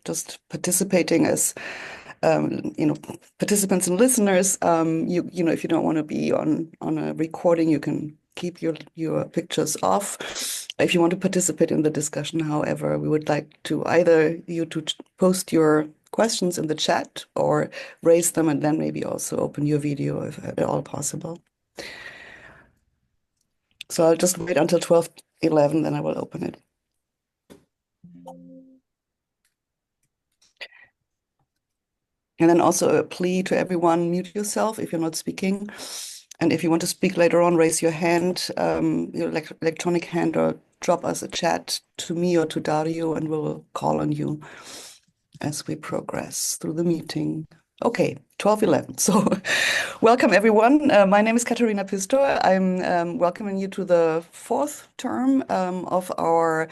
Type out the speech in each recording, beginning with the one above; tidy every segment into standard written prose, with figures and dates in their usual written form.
just participating as participants and listeners. If you don't want to be on a recording, you can keep your pictures off. If you want to participate in the discussion, however, we would like to either you to post your questions in the chat or raise them and then maybe also open your video if at all possible. So I'll just wait until 12:11, then I will open it. And then also a plea to everyone, mute yourself if you're not speaking. And if you want to speak later on, raise your hand, your electronic hand, or drop us a chat to me or to Dario, and we'll call on you as we progress through the meeting. Okay, 12:11. So welcome, everyone. My name is Katharina Pistor. I'm welcoming you to the fourth term of our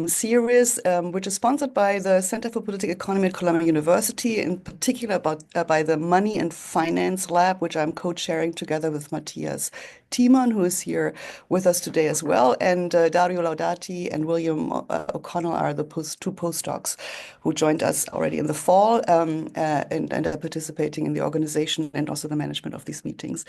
series, which is sponsored by the Center for Political Economy at Columbia University, in particular by the Money and Finance Lab, which I'm co-chairing together with Matthias Timon, who is here with us today as well. And Dario Laudati and William O'Connell are the two postdocs who joined us already in the fall and are participating in the organization and also the management of these meetings.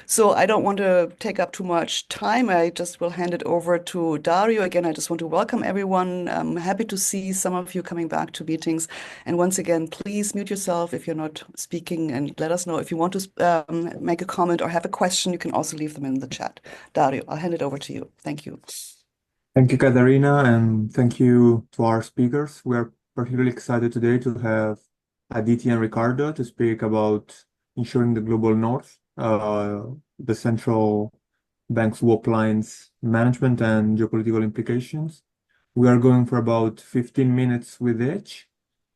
So I don't want to take up too much time. I just will hand it over to Dario. Again, I just want to welcome everyone. I'm happy to see some of you coming back to meetings. And once again, please mute yourself if you're not speaking and let us know if you want to make a comment or have a question. You can also leave them in the chat. Dario, I'll hand it over to you. Thank you. Thank you, Katharina, and thank you to our speakers. We are particularly excited today to have Aditi and Ricardo to speak about Insuring the Global North, the central bank swap lines management and geopolitical implications. We are going for about 15 minutes with each.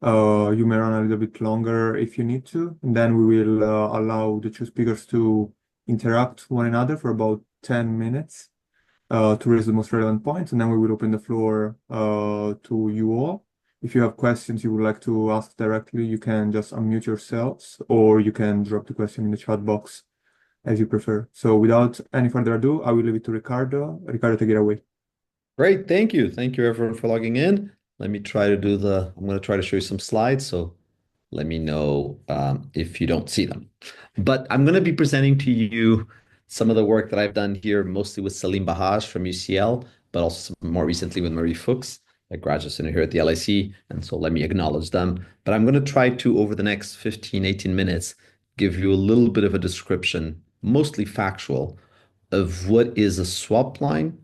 You may run a little bit longer if you need to, and then we will allow the two speakers to interact one another for about 10 minutes to raise the most relevant points, and then we will open the floor to you all. If you have questions you would like to ask directly, you can just unmute yourselves, or you can drop the question in the chat box as you prefer. So without any further ado, I will leave it to Ricardo. Ricardo, take it away. Great, thank you. Thank you everyone for logging in. Let me try to I'm going to try to show you some slides, so let me know if you don't see them. But I'm going to be presenting to you some of the work that I've done here, mostly with Salim Bahaj from UCL, but also more recently with Marie Fuchs, a graduate student here at the LIC. And so let me acknowledge them. But I'm going to try to, over the next 15, 18 minutes, give you a little bit of a description, mostly factual, of what is a swap line,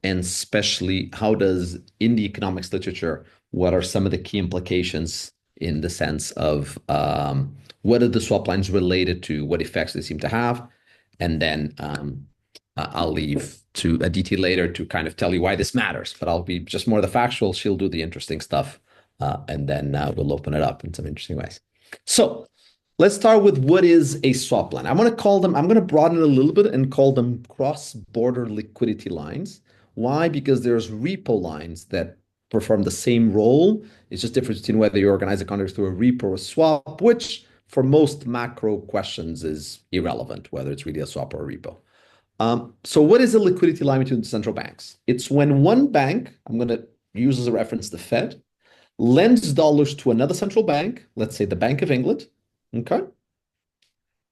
and especially how does, in the economics literature, what are some of the key implications in the sense of what are the swap lines related to, what effects they seem to have. And then I'll leave to Aditi later to kind of tell you why this matters, but I'll be just more the factual. She'll do the interesting stuff, and then we'll open it up in some interesting ways. So let's start with what is a swap line. I'm going to broaden it a little bit and call them cross-border liquidity lines. Why? Because there's repo lines that perform the same role. It's just difference between whether you organize a contract through a repo or a swap, which for most macro questions is irrelevant, whether it's really a swap or a repo. So what is a liquidity line between the central banks? It's when one bank, I'm going to use as a reference the Fed, lends dollars to another central bank, let's say the Bank of England, okay?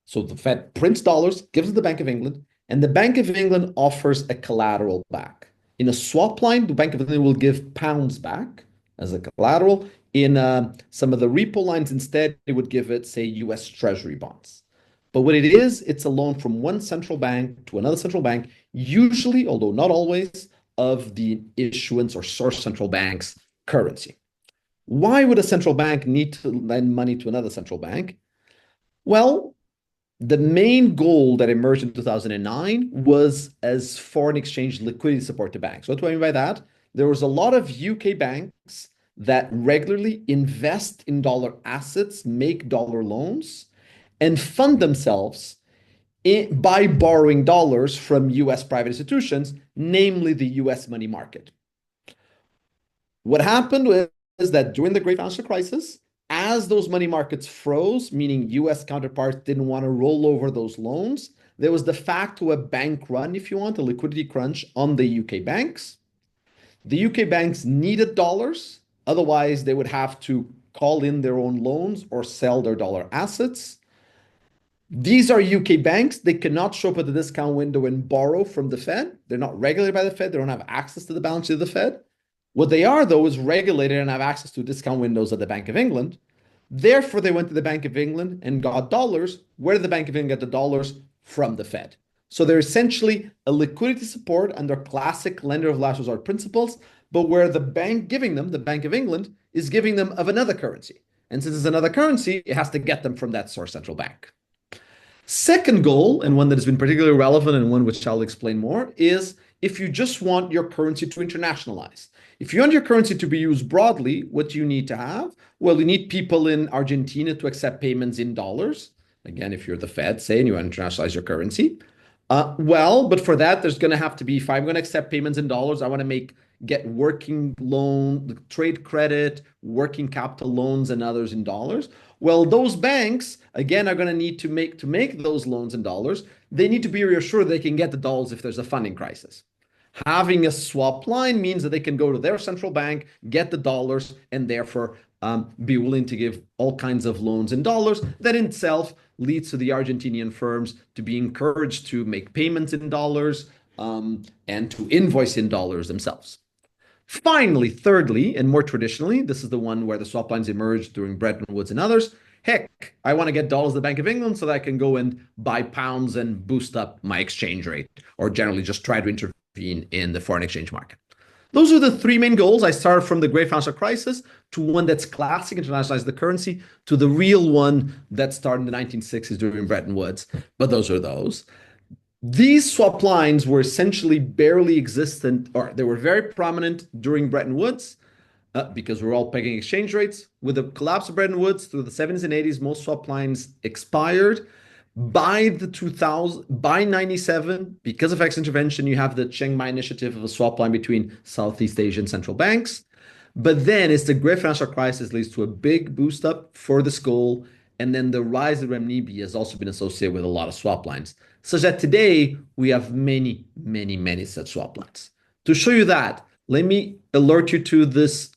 So the Fed prints dollars, gives it to the Bank of England, and the Bank of England offers a collateral back. In a swap line, the Bank of England will give pounds back as a collateral. In some of the repo lines, instead, it would give it, say, US Treasury bonds. But what it is, it's a loan from one central bank to another central bank, usually, although not always, of the issuance or source central bank's currency. Why would a central bank need to lend money to another central bank? Well, the main goal that emerged in 2009 was as foreign exchange liquidity support to banks. What do I mean by that? There was a lot of UK banks that regularly invest in dollar assets, make dollar loans, and fund themselves by borrowing dollars from US private institutions, namely the US money market. What happened was that during the Great Financial Crisis, as those money markets froze, meaning US counterparts didn't want to roll over those loans, there was de facto a bank run, if you want, a liquidity crunch on the UK banks. The UK banks needed dollars Otherwise, they would have to call in their own loans or sell their dollar assets. These are UK banks. They cannot show up at the discount window and borrow from the Fed. They're not regulated by the Fed. They don't have access to the balance sheet of the Fed. What they are, though, is regulated and have access to discount windows at the Bank of England. Therefore, they went to the Bank of England and got dollars. Where did the Bank of England get the dollars? From the Fed. So they're essentially a liquidity support under classic lender of last resort principles, but where the bank giving them, the Bank of England, is giving them of another currency. And since it's another currency, it has to get them from that source central bank. Second goal, and one that has been particularly relevant and one which I'll explain more, is if you just want your currency to internationalize. If you want your currency to be used broadly, what do you need to have? Well, you need people in Argentina to accept payments in dollars. Again, if you're the Fed, say, and you want to internationalize your currency. But for that, there's going to have to be, if I'm going to accept payments in dollars, I want to get working loan, trade credit, working capital loans, and others in dollars. Well, those banks, again, are going to need to make those loans in dollars. They need to be reassured they can get the dollars if there's a funding crisis. Having a swap line means that they can go to their central bank, get the dollars, and therefore be willing to give all kinds of loans in dollars. That in itself leads to the Argentinian firms to be encouraged to make payments in dollars and to invoice in dollars themselves. Finally, thirdly, and more traditionally, this is the one where the swap lines emerged during Bretton Woods and others. Heck, I want to get dollars at the Bank of England so that I can go and buy pounds and boost up my exchange rate, or generally just try to intervene in the foreign exchange market. Those are the three main goals. I started from the great financial crisis to one that's classic, internationalize the currency, to the real one that started in the 1960s during Bretton Woods. But those are those. These swap lines were essentially barely existent, or they were very prominent during Bretton Woods because we're all pegging exchange rates. With the collapse of Bretton Woods through the 70s and 80s, most swap lines expired. By the 2000, by 97, because of FX intervention, you have the Chiang Mai initiative of a swap line between Southeast Asian central banks. But then it's the great financial crisis leads to a big boost up for this goal. And then the rise of renminbi has also been associated with a lot of swap lines, such that today we have many, many, many such swap lines. To show you that, let me alert you to this,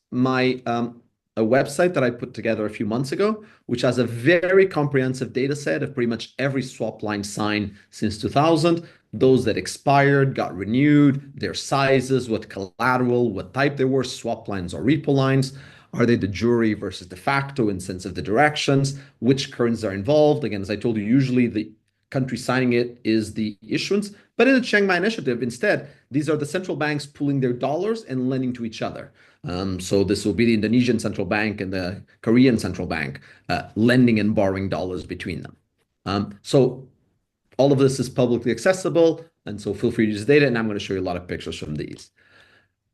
a website that I put together a few months ago, which has a very comprehensive data set of pretty much every swap line signed since 2000, those that expired, got renewed, their sizes, what collateral, what type they were, swap lines or repo lines. Are they de jure versus de facto in sense of the directions? Which currencies are involved? Again, as I told you, usually the country signing it is the issuance. But in the Chiang Mai initiative, instead, these are the central banks pooling their dollars and lending to each other. So this will be the Indonesian central bank and the Korean central bank lending and borrowing dollars between them. So all of this is publicly accessible. And so feel free to use data. And I'm going to show you a lot of pictures from these.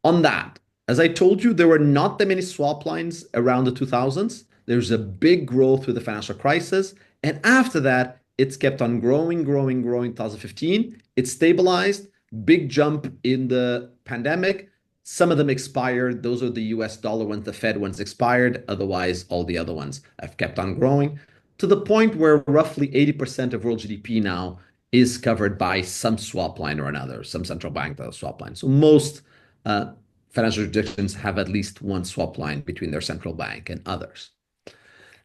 On that, as I told you, there were not that many swap lines around the 2000s. There's a big growth with the financial crisis. And after that, it's kept on growing, 2015. It stabilized, big jump in the pandemic. Some of them expired. Those are the US dollar ones, the Fed ones expired. Otherwise, all the other ones have kept on growing to the point where roughly 80% of world GDP now is covered by some swap line or another, some central bank swap line. So most financial jurisdictions have at least one swap line between their central bank and others.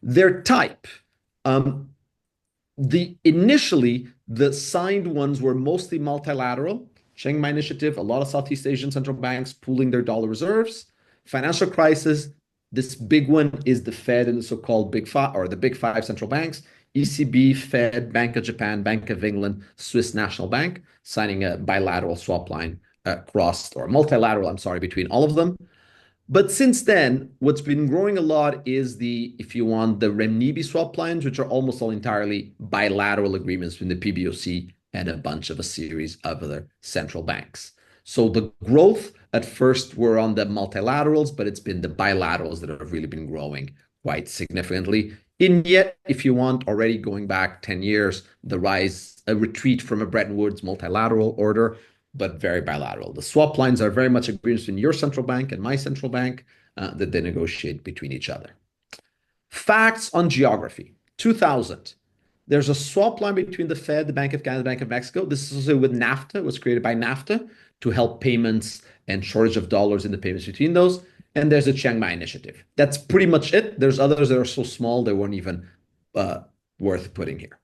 Their type, initially the signed ones were mostly multilateral. Chiang Mai initiative, a lot of Southeast Asian central banks pooling their dollar reserves. Financial crisis, this big one is the Fed and the so-called Big Five, or the Big Five central banks, ECB, Fed, Bank of Japan, Bank of England, Swiss National Bank, signing a bilateral swap line multilateral, between all of them. But since then, what's been growing a lot is if you want, the renminbi swap lines, which are almost all entirely bilateral agreements between the PBOC and a series of other central banks. So the growth at first were on the multilaterals, but it's been the bilaterals that have really been growing quite significantly. And yet, if you want, already going back 10 years, a retreat from a Bretton Woods multilateral order, but very bilateral. The swap lines are very much agreements between your central bank and my central bank that they negotiate between each other. Facts on geography. 2000. There's a swap line between the Fed, the Bank of Canada, the Bank of Mexico. This is also with NAFTA. It was created by NAFTA to help payments and shortage of dollars in the payments between those. and there's a Chiang Mai initiative. That's pretty much it. There's others that are so small they weren't even worth putting here.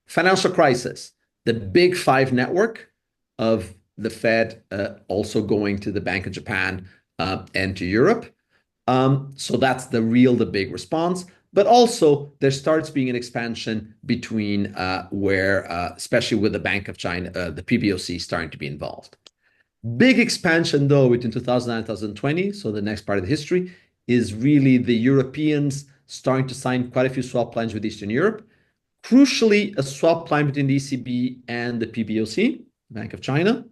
Financial crisis, the big five network of the Fed also going to the Bank of Japan and to Europe. So that's the big response. But also there starts being an expansion between especially with the Bank of China, the PBOC starting to be involved. Big expansion though between 2009 and 2020, so the next part of the history, is really the Europeans starting to sign quite a few swap lines with Eastern Europe. Crucially, a swap line between the ECB and the PBOC, Bank of China,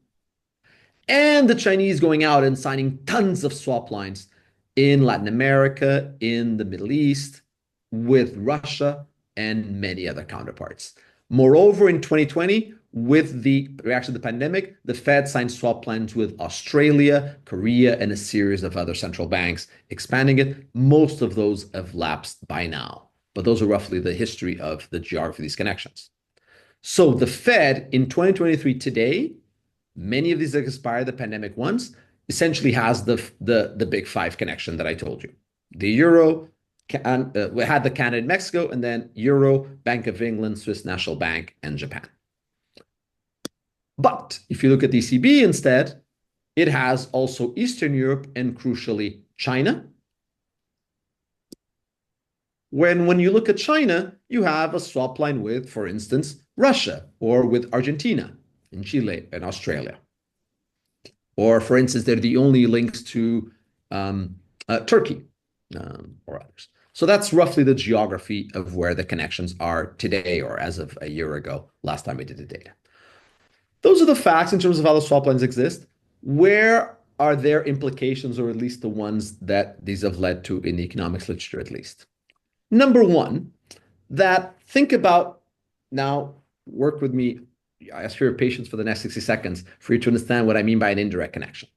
and the Chinese going out and signing tons of swap lines in Latin America, in the Middle East, with Russia and many other counterparts. Moreover, in 2020, with the reaction to the pandemic, the Fed signed swap lines with Australia, Korea, and a series of other central banks, expanding it. Most of those have lapsed by now, but those are roughly the history of the geography of these connections. So the Fed in 2023 today, many of these expired the pandemic ones, essentially has the big five connection that I told you. The euro, we had the Canada and Mexico, and then euro, Bank of England, Swiss National Bank, and Japan. But if you look at the ECB instead, it has also Eastern Europe and crucially China. When you look at China, you have a swap line with, for instance, Russia or with Argentina and Chile and Australia. Or, for instance, they're the only links to Turkey or others. So that's roughly the geography of where the connections are today or as of a year ago, last time we did the data. Those are the facts in terms of how the swap lines exist. Where are their implications, or at least the ones that these have led to in the economics literature at least? Number one, that think about, now work with me, I ask for your patience for the next 60 seconds for you to understand what I mean by an indirect connection.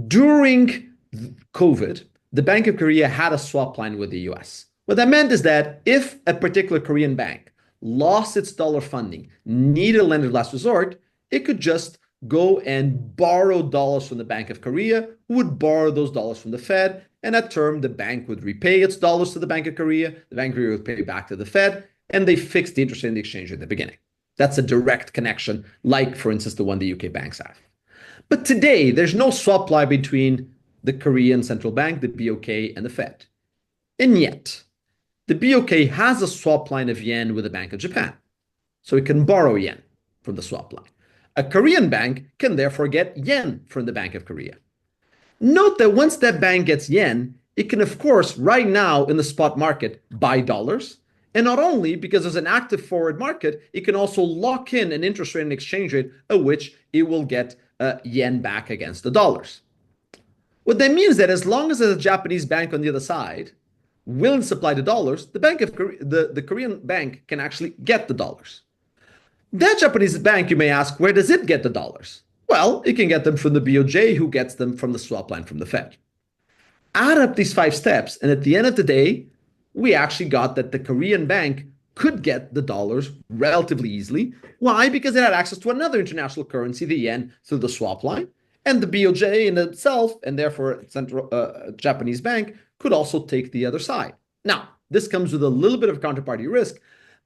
During COVID, the Bank of Korea had a swap line with the US. What that meant is that if a particular Korean bank lost its dollar funding, needed a lender of last resort, it could just go and borrow dollars from the Bank of Korea, who would borrow those dollars from the Fed, and at term, the bank would repay its dollars to the Bank of Korea, the Bank of Korea would pay back to the Fed, and they fixed the interest rate in the exchange rate at the beginning. That's a direct connection, like, for instance, the one the UK banks have. But today, there's no swap line between the Korean Central Bank, the BOK, and the Fed. And yet, the BOK has a swap line of yen with the Bank of Japan, so it can borrow yen from the swap line. A Korean bank can therefore get yen from the Bank of Korea. Note that once that bank gets yen, it can, of course, right now in the spot market, buy dollars. And not only because there's an active forward market, it can also lock in an interest rate and exchange rate at which it will get yen back against the dollars. What that means is that as long as there's a Japanese bank on the other side willing to supply the dollars, the Korean bank can actually get the dollars. That Japanese bank, you may ask, where does it get the dollars? Well, it can get them from the BOJ, who gets them from the swap line from the Fed. Add up these 5 steps, and at the end of the day, we actually got that the Korean bank could get the dollars relatively easily. Why? Because it had access to another international currency, the yen, through the swap line. And the BOJ in itself, and therefore central Japanese bank, could also take the other side. Now, this comes with a little bit of counterparty risk,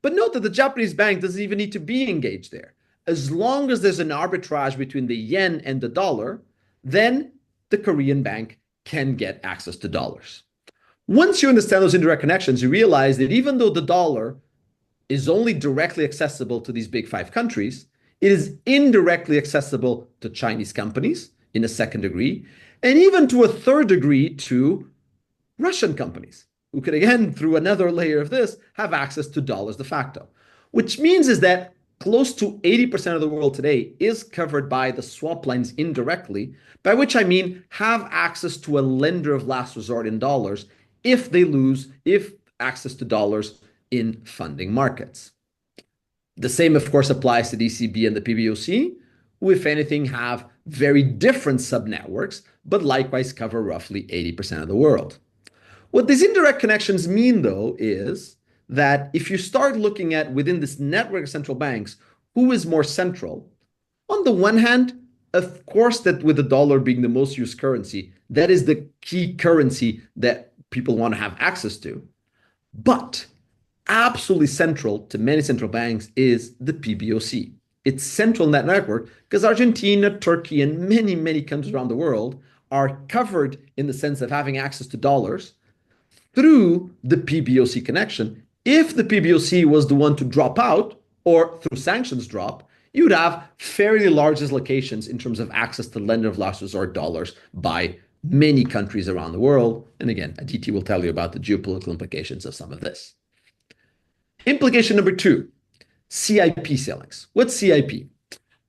but note that the Japanese bank doesn't even need to be engaged there. As long as there's an arbitrage between the yen and the dollar, then the Korean bank can get access to dollars. Once you understand those indirect connections, you realize that even though the dollar is only directly accessible to these big 5 countries, it is indirectly accessible to Chinese companies in a second degree, and even to a third degree to Russian companies, who could, again, through another layer of this, have access to dollars de facto. Which means is that close to 80% of the world today is covered by the swap lines indirectly, by which I mean have access to a lender of last resort in dollars if they lose access to dollars in funding markets. The same, of course, applies to the ECB and the PBOC, who, if anything, have very different subnetworks, but likewise cover roughly 80% of the world. What these indirect connections mean, though, is that if you start looking at within this network of central banks, who is more central? On the one hand, Of course, that with the dollar being the most used currency, that is the key currency that people want to have access to. But absolutely central to many central banks is the PBOC. It's central in that network because Argentina, Turkey, and many, many countries around the world are covered in the sense of having access to dollars through the PBOC connection. If the PBOC was the one to drop out or through sanctions drop, you would have fairly large dislocations in terms of access to lender of last resort dollars by many countries around the world. And again, Aditi will tell you about the geopolitical implications of some of this. Implication number two, CIP ceilings. What's CIP?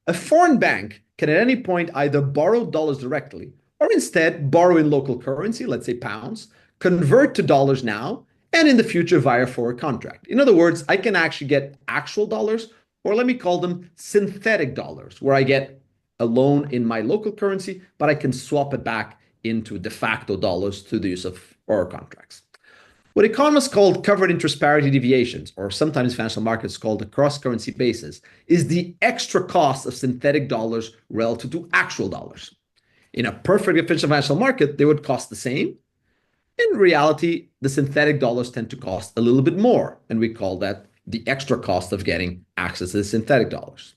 A foreign bank can at any point either borrow dollars directly or instead borrow in local currency, let's say pounds, convert to dollars now, and in the future via a forward contract. In other words, I can actually get actual dollars, or let me call them synthetic dollars, where I get a loan in my local currency, but I can swap it back into de facto dollars through the use of forward contracts. What economists call covered interest parity deviations, or sometimes financial markets called the cross-currency basis, is the extra cost of synthetic dollars relative to actual dollars. In a perfect efficient financial market, they would cost the same. In reality, the synthetic dollars tend to cost a little bit more, and we call that the extra cost of getting access to the synthetic dollars.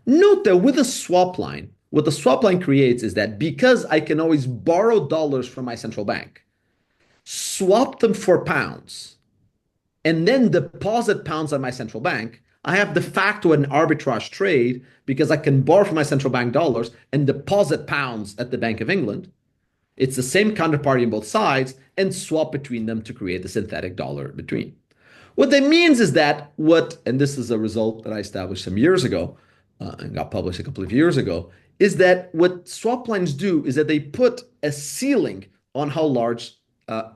Note that with a swap line, what the swap line creates is that because I can always borrow dollars from my central bank, swap them for pounds, and then deposit pounds at my central bank, I have de facto an arbitrage trade because I can borrow from my central bank dollars and deposit pounds at the Bank of England. It's the same counterparty on both sides and swap between them to create the synthetic dollar between. What that means is that and this is a result that I established some years ago and got published a couple of years ago, is that what swap lines do is that they put a ceiling on how large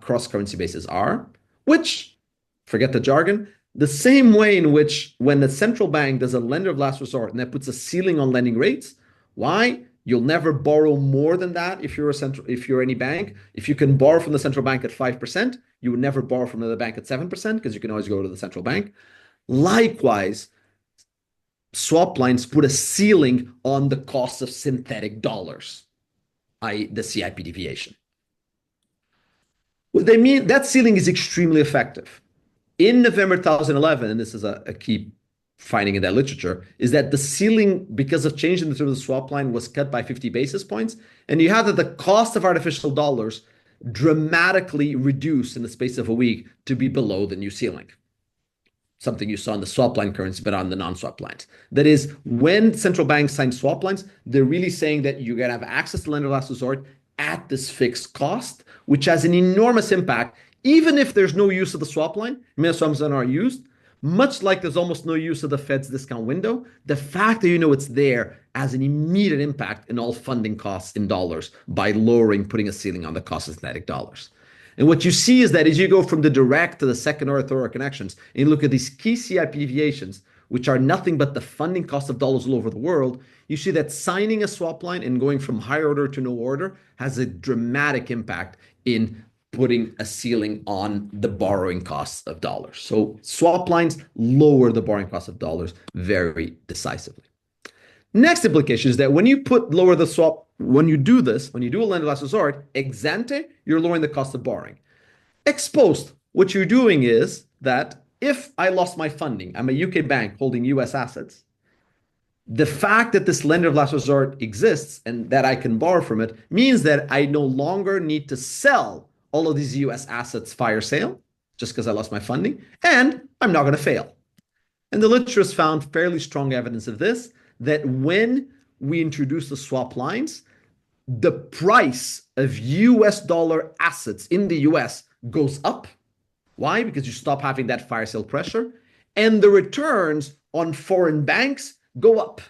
cross-currency bases are, which, forget the jargon, the same way in which when the central bank does a lender of last resort and that puts a ceiling on lending rates, why? You'll never borrow more than that if you're any bank. If you can borrow from the central bank at 5%, you would never borrow from another bank at 7% because you can always go to the central bank. Likewise, swap lines put a ceiling on the cost of synthetic dollars, i.e. the CIP deviation. What they mean, that ceiling is extremely effective. In November 2011, and this is a key finding in that literature, is that the ceiling, because of change in the terms of the swap line, was cut by 50 basis points. And you have that the cost of artificial dollars dramatically reduced in the space of a week to be below the new ceiling. Something you saw in the swap line currency, but on the non-swap lines. That is, when central banks sign swap lines, they're really saying that you're going to have access to lender of last resort at this fixed cost, which has an enormous impact, even if there's no use of the swap line. Many swaps aren't used. Much like there's almost no use of the Fed's discount window, the fact that you know it's there has an immediate impact in all funding costs in dollars by putting a ceiling on the cost of synthetic dollars. And what you see is that as you go from the direct to the second or third order connections, and you look at these key CIP deviations, which are nothing but the funding cost of dollars all over the world, you see that signing a swap line and going from higher order to no order has a dramatic impact in putting a ceiling on the borrowing costs of dollars. So swap lines lower the borrowing cost of dollars very decisively. Next implication is that when you lower the swap, when you do this, when you do a lender of last resort, ex ante, you're lowering the cost of borrowing. Ex post, what you're doing is that if I lost my funding, I'm a UK bank holding US assets, the fact that this lender of last resort exists and that I can borrow from it means that I no longer need to sell all of these US assets fire sale just because I lost my funding, and I'm not going to fail. And the literature has found fairly strong evidence of this, that when we introduce the swap lines, the price of US dollar assets in the US goes up. Why? Because you stop having that fire sale pressure, and the returns on foreign banks go up.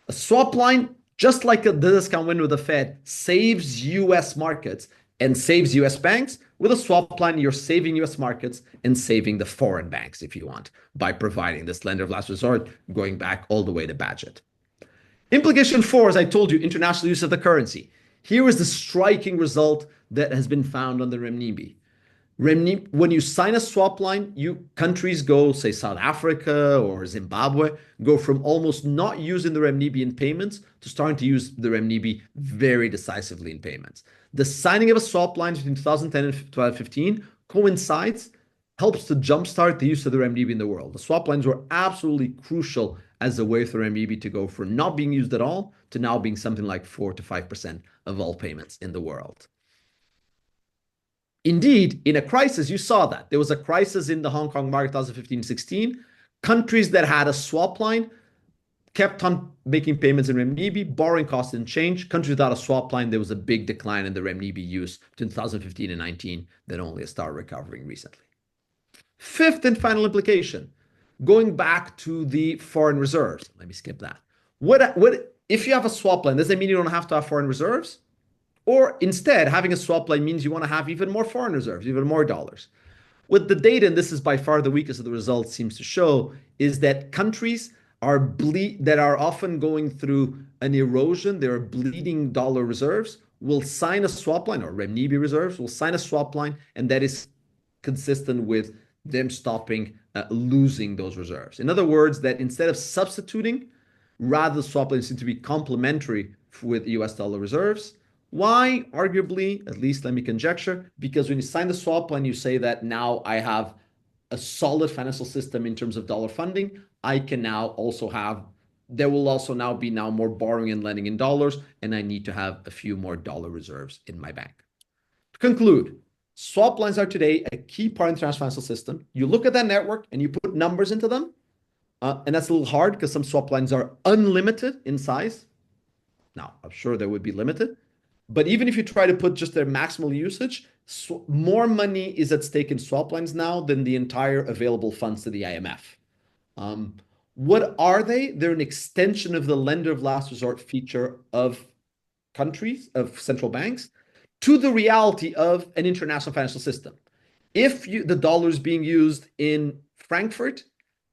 A swap line, just like the discount window of the Fed, saves US markets and saves US banks. With a swap line, you're saving US markets and saving the foreign banks, if you want, by providing this lender of last resort, going back all the way to Badget. Implication 4, as I told you, international use of the currency. Here is the striking result that has been found on the renminbi. Renminbi, when you sign a swap line, countries go, say South Africa or Zimbabwe, go from almost not using the renminbi in payments to starting to use the renminbi very decisively in payments. The signing of a swap line between 2010 and 2015 coincides, helps to jumpstart the use of the renminbi in the world. The swap lines were absolutely crucial as a way for renminbi to go from not being used at all to now being something like 4 to 5% of all payments in the world. Indeed, in a crisis, you saw that. There was a crisis in the Hong Kong market 2015-16. Countries that had a swap line kept on making payments in renminbi, borrowing costs didn't change. Countries without a swap line, there was a big decline in the renminbi use between 2015 and 19 that only has started recovering recently. Fifth and final implication, going back to the foreign reserves. Let me skip that. What if you have a swap line, does that mean you don't have to have foreign reserves? Or instead, having a swap line means you want to have even more foreign reserves, even more dollars. What the data, and this is by far the weakest of the results, seems to show is that countries that are often going through an erosion, they are bleeding dollar reserves, will sign a swap line, or renminbi reserves will sign a swap line, and that is consistent with them stopping losing those reserves. In other words, that instead of substituting, rather the swap lines seem to be complementary with US dollar reserves. Why? Arguably, at least let me conjecture, because when you sign the swap line, you say that now I have a solid financial system in terms of dollar funding. I can now also have, there will also now be more borrowing and lending in dollars, and I need to have a few more dollar reserves in my bank. To conclude, swap lines are today a key part of the international financial system. You look at that network and you put numbers into them, and that's a little hard because some swap lines are unlimited in size. Now, I'm sure they would be limited, but even if you try to put just their maximal usage, more money is at stake in swap lines now than the entire available funds to the IMF. What are they? They're an extension of the lender of last resort feature of countries, of central banks, to the reality of an international financial system. If the dollar is being used in Frankfurt,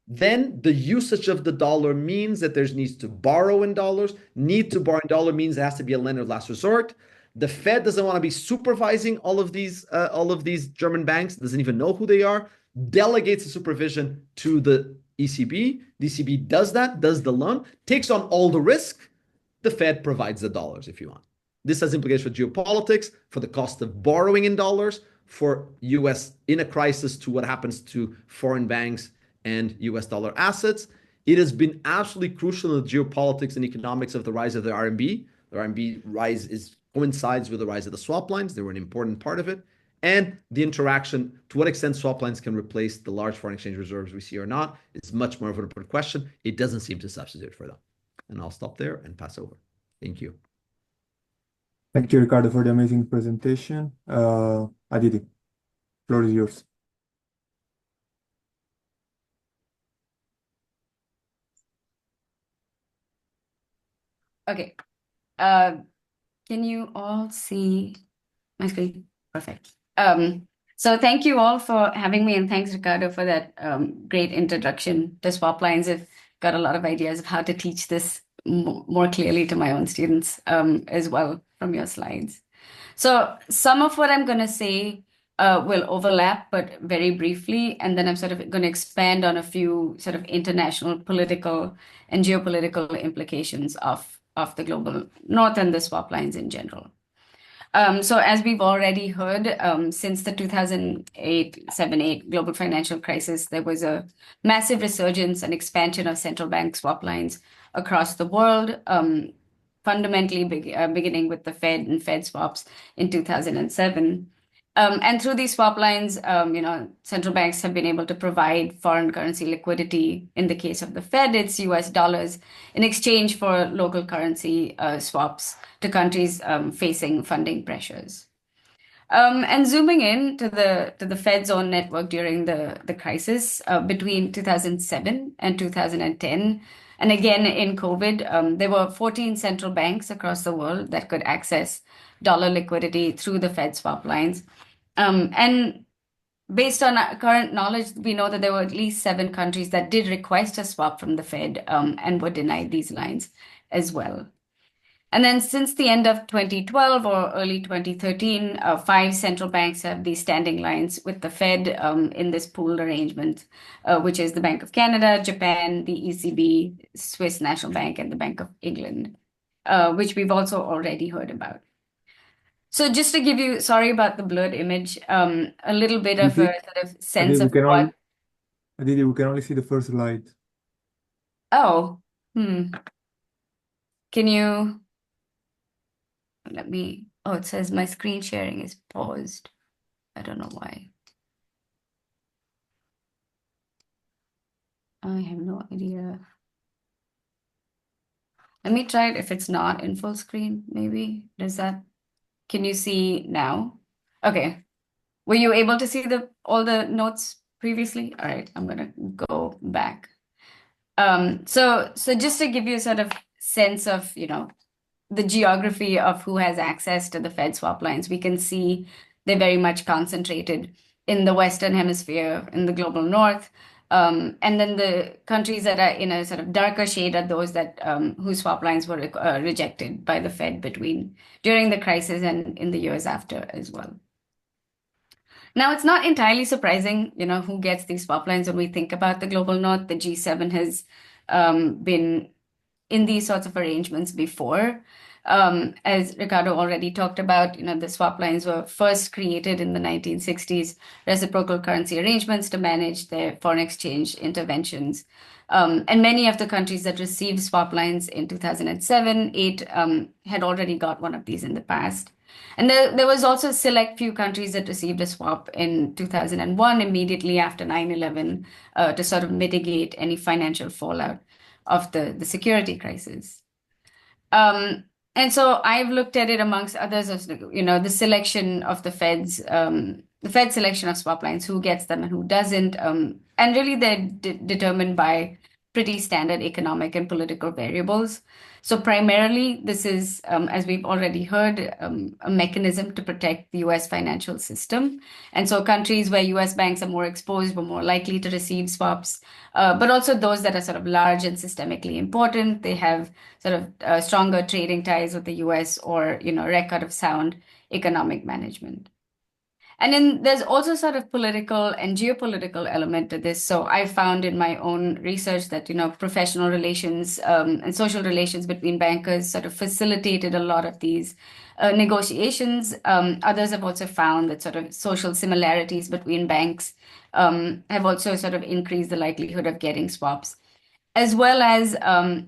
then the usage of the dollar means that there's needs to borrow in dollars. Need to borrow in dollar means it has to be a lender of last resort. The Fed doesn't want to be supervising all of these German banks, doesn't even know who they are, delegates the supervision to the ECB. The ECB does that, does the loan, takes on all the risk. The Fed provides the dollars if you want. This has implications for geopolitics, for the cost of borrowing in dollars, for US in a crisis, to what happens to foreign banks and US dollar assets. It has been absolutely crucial in the geopolitics and economics of the rise of the RMB. The RMB rise coincides with the rise of the swap lines. They were an important part of it. And the interaction, to what extent swap lines can replace the large foreign exchange reserves we see or not, is much more of an important question. It doesn't seem to substitute for them. And I'll stop there and pass over. Thank you. Thank you, Ricardo, for the amazing presentation. Aditi, floor is yours. Okay. Can you all see my screen? Perfect. So thank you all for having me, and thanks, Ricardo, for that great introduction to swap lines. I've got a lot of ideas of how to teach this more clearly to my own students as well from your slides. So some of what I'm going to say will overlap, but very briefly, and then I'm sort of going to expand on a few sort of international political and geopolitical implications of the global north and the swap lines in general. So as we've already heard, since the 2007-8 global financial crisis, there was a massive resurgence and expansion of central bank swap lines across the world, fundamentally beginning with the Fed and Fed swaps in 2007. And through these swap lines, central banks have been able to provide foreign currency liquidity. In the case of the Fed, it's US dollars in exchange for local currency swaps to countries facing funding pressures. And zooming in to the Fed's own network during the crisis between 2007 and 2010, and again in COVID, there were 14 central banks across the world that could access dollar liquidity through the Fed swap lines. And based on our current knowledge, we know that there were at least 7 countries that did request a swap from the Fed and were denied these lines as well. And then since the end of 2012 or early 2013, five central banks have these standing lines with the Fed in this pooled arrangement, which is the Bank of Canada, Japan, the ECB, Swiss National Bank, and the Bank of England, which we've also already heard about. So just to give you, sorry about the blurred image, a little bit of a Aditi, sort of Aditi, sense we of can what. Aditi, we can only see the first slide. Oh, can you let me? Oh, it says my screen sharing is paused. I don't know why. I have no idea. Let me try it if it's not in full screen, maybe. Can you see now? Okay. Were you able to see all the notes previously? All right, I'm gonna go back. So just to give you a sort of sense of, the geography of who has access to the Fed swap lines, we can see they're very much concentrated in the Western Hemisphere, in the global North. And then the countries that are in a sort of darker shade are those that whose swap lines were rejected by the Fed during the crisis and in the years after as well. Now, it's not entirely surprising, who gets these swap lines when we think about the global North. The G7 has been in these sorts of arrangements before. As Ricardo already talked about, the swap lines were first created in the 1960s, reciprocal currency arrangements to manage their foreign exchange interventions. And many of the countries that received swap lines in 2007, 8 had already got one of these in the past. And there was also a select few countries that received a swap in 2001, immediately after 9/11, to sort of mitigate any financial fallout of the security crisis. And so I've looked at it amongst others as, the selection of the Fed selection of swap lines, who gets them and who doesn't. And really they're determined by pretty standard economic and political variables. So primarily, this is, as we've already heard, a mechanism to protect the US financial system. And so countries where US banks are more exposed were more likely to receive swaps, but also those that are sort of large and systemically important. They have sort of stronger trading ties with the US or, record of sound economic management. And then there's also sort of political and geopolitical element to this. So I found in my own research that, professional relations and social relations between bankers sort of facilitated a lot of these negotiations. Others have also found that sort of social similarities between banks have also sort of increased the likelihood of getting swaps, as well as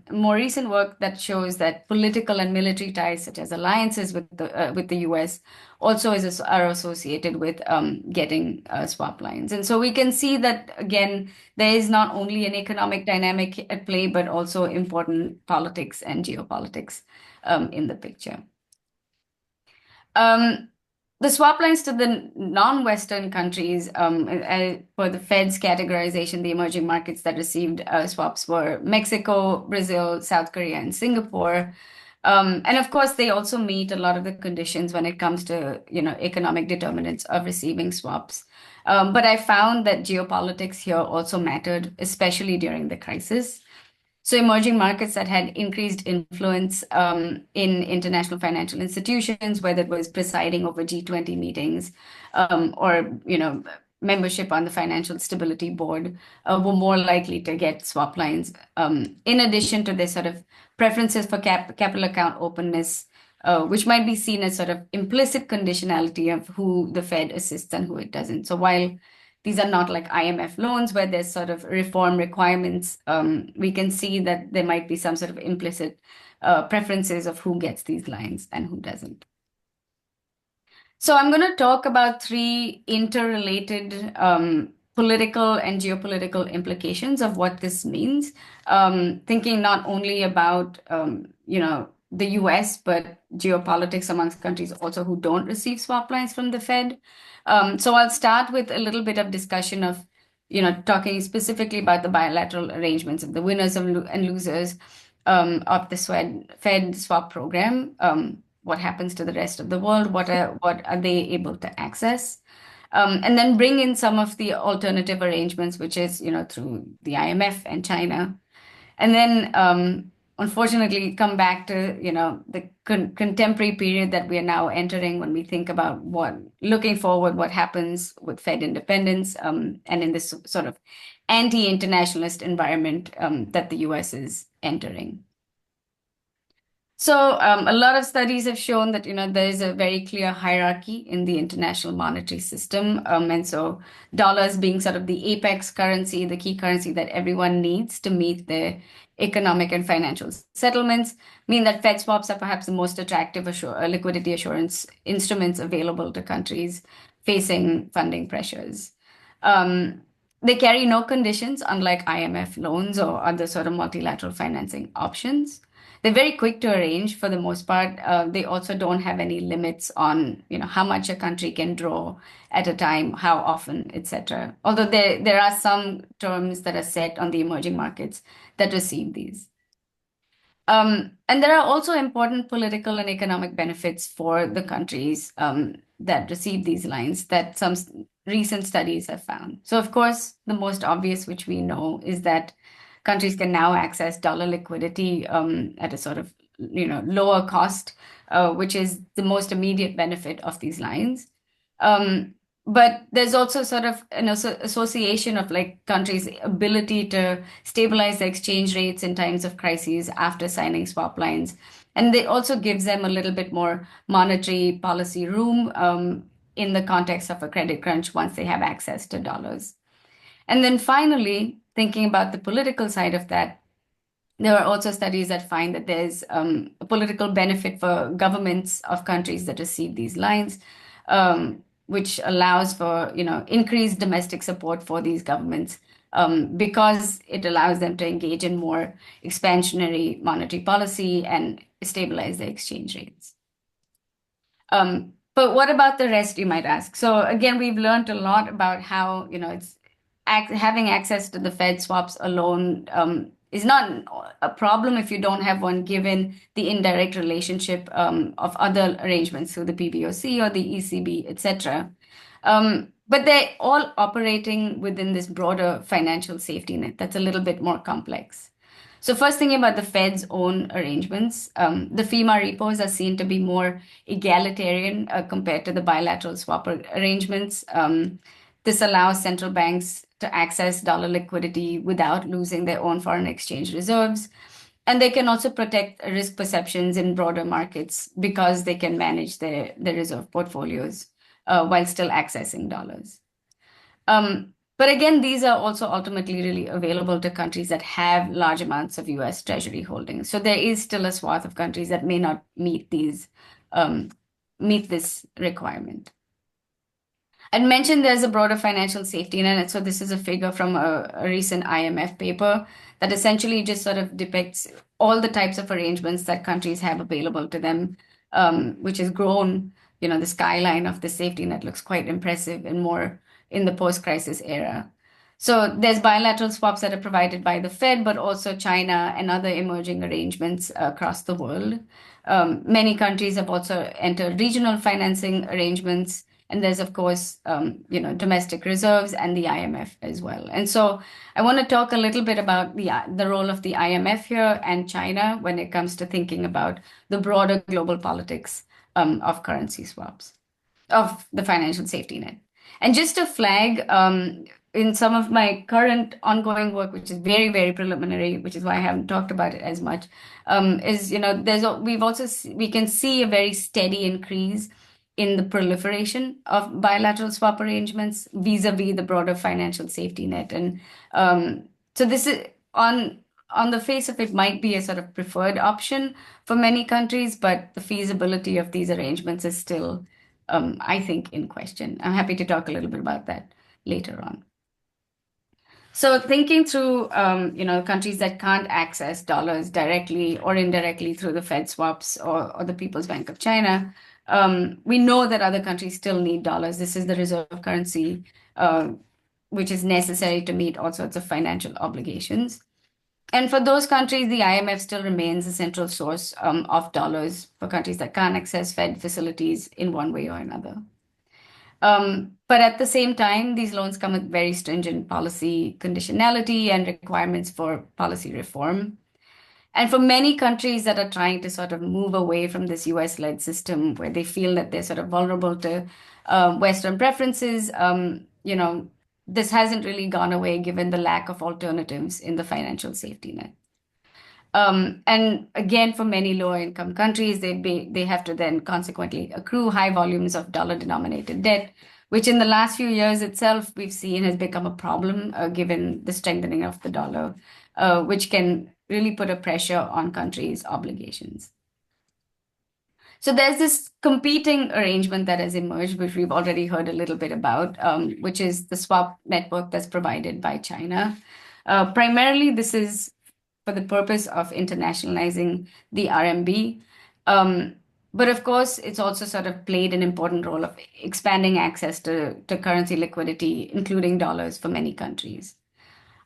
more recent work that shows that political and military ties, such as alliances with the U.S., also are associated with getting swap lines. And so we can see that, again, there is not only an economic dynamic at play, but also important politics and geopolitics in the picture. The swap lines to the non-Western countries, for the Fed's categorization, the emerging markets that received swaps were Mexico, Brazil, South Korea, and Singapore. And of course, they also meet a lot of the conditions when it comes to, economic determinants of receiving swaps. But I found that geopolitics here also mattered, especially during the crisis. So emerging markets that had increased influence in international financial institutions, whether it was presiding over G20 meetings or membership on the Financial Stability Board, were more likely to get swap lines. In addition to this sort of preferences for capital account openness, which might be seen as sort of implicit conditionality of who the Fed assists and who it doesn't. So while these are not like IMF loans where there's sort of reform requirements, we can see that there might be some sort of implicit preferences of who gets these lines and who doesn't. So I'm going to talk about three interrelated political and geopolitical implications of what this means, thinking not only about, the US, but geopolitics amongst countries also who don't receive swap lines from the Fed. So I'll start with a little bit of discussion of, talking specifically about the bilateral arrangements of the winners and losers of the Fed swap program. What happens to the rest of the world? What are they able to access? And then bring in some of the alternative arrangements, which is, through the IMF and China. And then unfortunately come back to, the contemporary period that we are now entering when we think about looking forward, what happens with Fed independence, and in this sort of anti-internationalist environment that the US is entering. So a lot of studies have shown that there is a very clear hierarchy in the international monetary system, and so dollars being sort of the apex currency, the key currency that everyone needs to meet their economic and financial settlements, mean that Fed swaps are perhaps the most attractive liquidity assurance instruments available to countries facing funding pressures. They carry no conditions, unlike IMF loans or other sort of multilateral financing options. They're very quick to arrange for the most part. They also don't have any limits on, how much a country can draw at a time, how often, etc. Although there are some terms that are set on the emerging markets that receive these. And there are also important political and economic benefits for the countries that receive these lines that some recent studies have found. So, of course, the most obvious, which we know, is that countries can now access dollar liquidity at a sort of lower cost, which is the most immediate benefit of these lines. But there's also sort of an association of like countries' ability to stabilize their exchange rates in times of crises after signing swap lines. And it also gives them a little bit more monetary policy room in the context of a credit crunch once they have access to dollars. And then finally, thinking about the political side of that, there are also studies that find that there's a political benefit for governments of countries that receive these lines, which allows for increased domestic support for these governments because it allows them to engage in more expansionary monetary policy and stabilize their exchange rates. But what about the rest, you might ask? So again, we've learned a lot about how it's having access to the Fed swaps alone is not a problem if you don't have one, given the indirect relationship of other arrangements through the PBOC or the ECB, etc. But they're all operating within this broader financial safety net that's a little bit more complex. So first thinking about the Fed's own arrangements, the FEMA repos are seen to be more egalitarian compared to the bilateral swap arrangements. This allows central banks to access dollar liquidity without losing their own foreign exchange reserves. And they can also protect risk perceptions in broader markets because they can manage their reserve portfolios while still accessing dollars. But again, these are also ultimately really available to countries that have large amounts of US Treasury holdings. So there is still a swath of countries that may not meet this requirement. I'd mentioned there's a broader financial safety net. So this is a figure from a recent IMF paper that essentially just sort of depicts all the types of arrangements that countries have available to them, which has grown. The skyline of the safety net looks quite impressive and more in the post-crisis era. So there's bilateral swaps that are provided by the Fed, but also China and other emerging arrangements across the world. Many countries have also entered regional financing arrangements. And there's, of course, domestic reserves and the IMF as well. And so I want to talk a little bit about the role of the IMF here and China when it comes to thinking about the broader global politics of currency swaps, of the financial safety net. And just to flag, in some of my current ongoing work, which is very, very preliminary, which is why I haven't talked about it as much, we can see a very steady increase in the proliferation of bilateral swap arrangements vis-a-vis the broader financial safety net. And so this is on the face of it might be a sort of preferred option for many countries, but the feasibility of these arrangements is still, I think, in question. I'm happy to talk a little bit about that later on. So thinking through, countries that can't access dollars directly or indirectly through the Fed swaps or the People's Bank of China, we know that other countries still need dollars. This is the reserve currency, which is necessary to meet all sorts of financial obligations. And for those countries, the IMF still remains a central source of dollars for countries that can't access Fed facilities in one way or another. But at the same time, these loans come with very stringent policy conditionality and requirements for policy reform. And for many countries that are trying to sort of move away from this US-led system where they feel that they're sort of vulnerable to Western preferences, this hasn't really gone away given the lack of alternatives in the financial safety net. And again, for many low-income countries, they have to then consequently accrue high volumes of dollar-denominated debt, which in the last few years itself we've seen has become a problem given the strengthening of the dollar, which can really put a pressure on countries' obligations. So there's this competing arrangement that has emerged, which we've already heard a little bit about, which is the swap network that's provided by China. Primarily, this is for the purpose of internationalizing the RMB. But of course, it's also sort of played an important role of expanding access to currency liquidity, including dollars for many countries.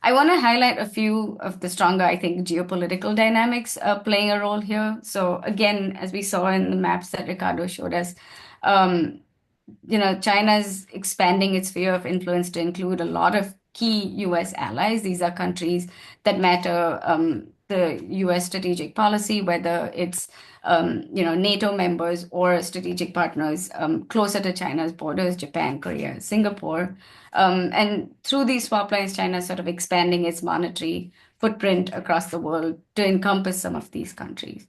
I want to highlight a few of the stronger, I think, geopolitical dynamics playing a role here. So again, as we saw in the maps that Ricardo showed us, China's expanding its sphere of influence to include a lot of key US allies. These are countries that matter the US strategic policy, whether it's NATO members or strategic partners closer to China's borders, Japan, Korea, Singapore. And through these swap lines, China is sort of expanding its monetary footprint across the world to encompass some of these countries.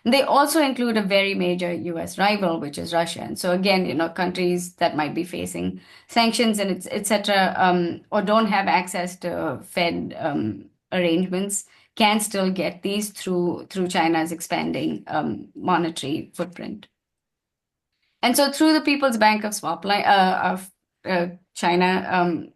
They also include a very major US rival, which is Russia. And so again, countries that might be facing sanctions and et cetera, or don't have access to Fed arrangements can still get these through China's expanding monetary footprint. And so through the People's Bank of China,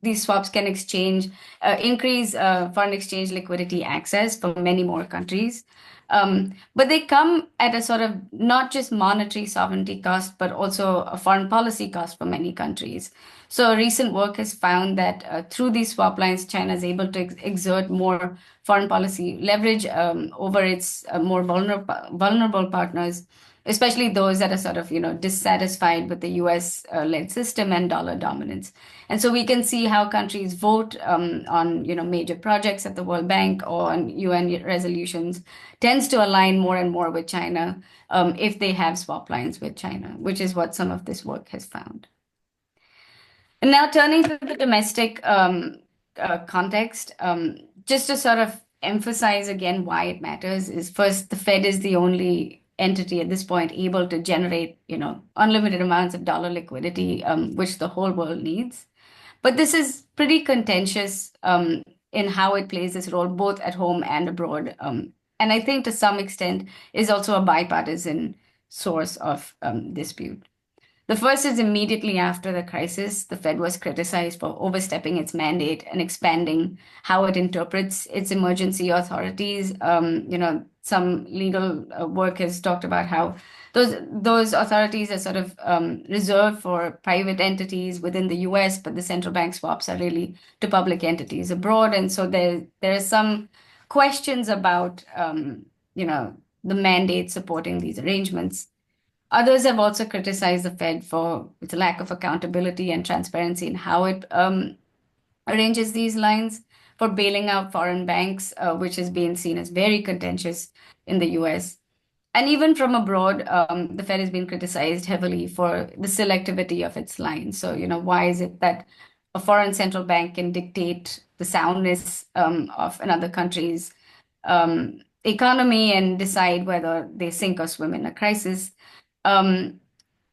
these swaps can increase foreign exchange liquidity access for many more countries. But they come at a sort of not just monetary sovereignty cost, but also a foreign policy cost for many countries. So recent work has found that through these swap lines, China is able to exert more foreign policy leverage over its more vulnerable partners, especially those that are sort of, dissatisfied with the US-led system and dollar dominance. And so we can see how countries vote on, major projects at the World Bank or on UN resolutions tends to align more and more with China if they have swap lines with China, which is what some of this work has found. And now turning to the domestic context, just to sort of emphasize again why it matters is first, the Fed is the only entity at this point able to generate, unlimited amounts of dollar liquidity, which the whole world needs. But this is pretty contentious in how it plays this role, both at home and abroad. And I think to some extent is also a bipartisan source of dispute. The first is immediately after the crisis, the Fed was criticized for overstepping its mandate and expanding how it interprets its emergency authorities. Some legal work has talked about how those authorities are sort of reserved for private entities within the US, but the central bank swaps are really to public entities abroad. And so there are some questions about the mandate supporting these arrangements. Others have also criticized the Fed for its lack of accountability and transparency in how it arranges these lines, for bailing out foreign banks, which has been seen as very contentious in the US. And even from abroad, the Fed has been criticized heavily for the selectivity of its lines. So, why is it that a foreign central bank can dictate the soundness of another country's economy and decide whether they sink or swim in a crisis?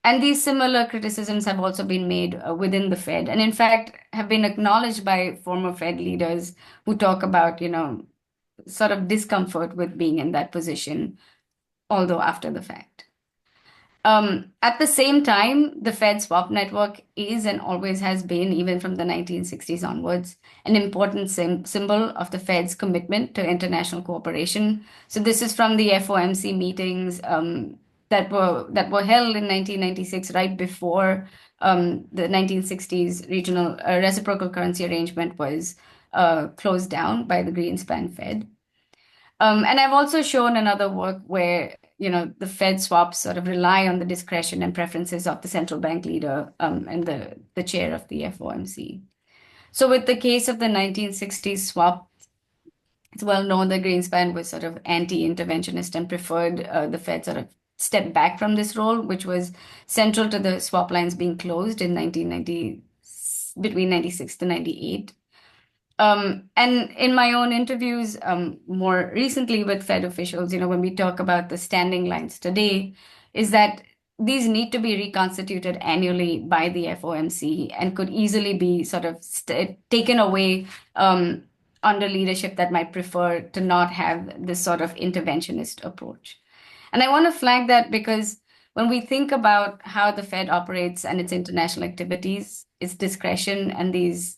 And these similar criticisms have also been made within the Fed, and in fact have been acknowledged by former Fed leaders who talk about, sort of discomfort with being in that position, although after the fact. At the same time, the Fed swap network is and always has been, even from the 1960s onwards, an important symbol of the Fed's commitment to international cooperation. So this is from the FOMC meetings that were held in 1996, right before the 1960s regional reciprocal currency arrangement was closed down by the Greenspan Fed. And I've also shown another work where the Fed swaps sort of rely on the discretion and preferences of the central bank leader and the chair of the FOMC. So with the case of the 1960s swap, It's well known that Greenspan was sort of anti-interventionist and preferred the Fed sort of step back from this role, which was central to the swap lines being closed in 1990, between 96 to 98. And in my own interviews, more recently with Fed officials, when we talk about the standing lines today, is that these need to be reconstituted annually by the FOMC and could easily be sort of taken away under leadership that might prefer to not have this sort of interventionist approach. And I want to flag that because when we think about how the Fed operates and its international activities, its discretion and these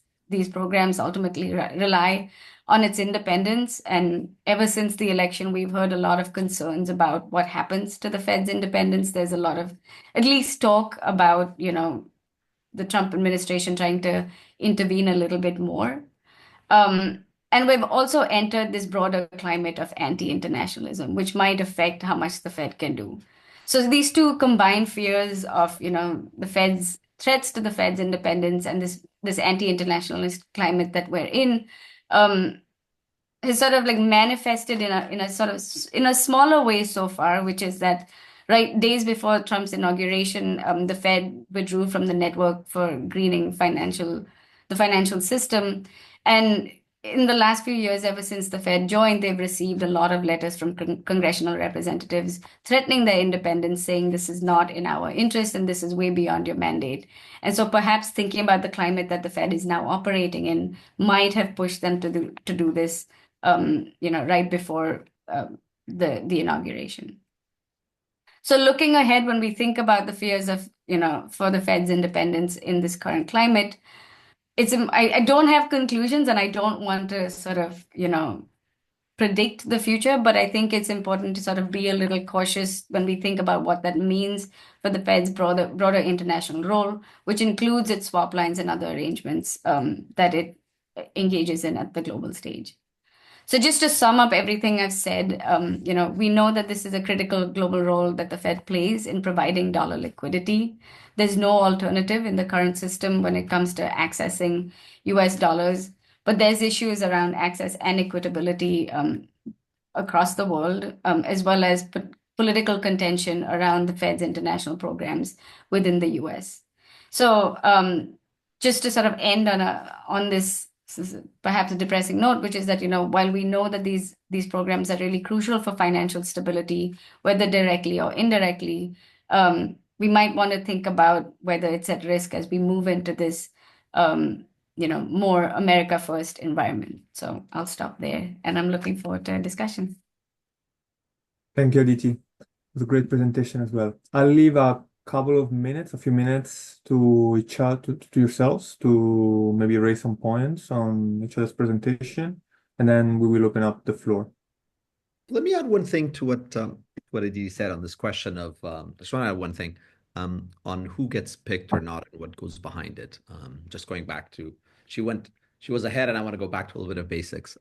programs ultimately rely on its independence. And ever since the election, we've heard a lot of concerns about what happens to the Fed's independence. There's a lot of, at least, talk about, the Trump administration trying to intervene a little bit more. And we've also entered this broader climate of anti-internationalism, which might affect how much the Fed can do. So these two combined fears of, the Fed's threats to the Fed's independence and this anti-internationalist climate that we're in, has sort of like manifested in a smaller way so far, which is that right days before Trump's inauguration, the Fed withdrew from the network for greening the financial system. And in the last few years, ever since the Fed joined, they've received a lot of letters from congressional representatives threatening their independence, saying this is not in our interest and this is way beyond your mandate. And so perhaps thinking about the climate that the Fed is now operating in might have pushed them to do this, right before the inauguration. So looking ahead, when we think about the fears of, for the Fed's independence in this current climate, I don't have conclusions and I don't want to sort of, predict the future, but I think it's important to sort of be a little cautious when we think about what that means for the Fed's broader international role, which includes its swap lines and other arrangements that it engages in at the global stage. So just to sum up everything I've said, we know that this is a critical global role that the Fed plays in providing dollar liquidity. There's no alternative in the current system when it comes to accessing US dollars, but there's issues around access and equitability across the world, as well as political contention around the Fed's international programs within the US. So just to sort of end on this is perhaps a depressing note, which is that, while we know that these programs are really crucial for financial stability, whether directly or indirectly, we might want to think about whether it's at risk as we move into this, more America first environment. So I'll stop there and I'm looking forward to a discussion. Thank you, Aditi. It was a great presentation as well. I'll leave a few minutes to each other, to yourselves, to maybe raise some points on each other's presentation, and then we will open up the floor. Let me add one thing to what Aditi said on this question of, just want to add one thing on who gets picked or not and what goes behind it. Just going back to, she was ahead, and I want to go back to a little bit of basics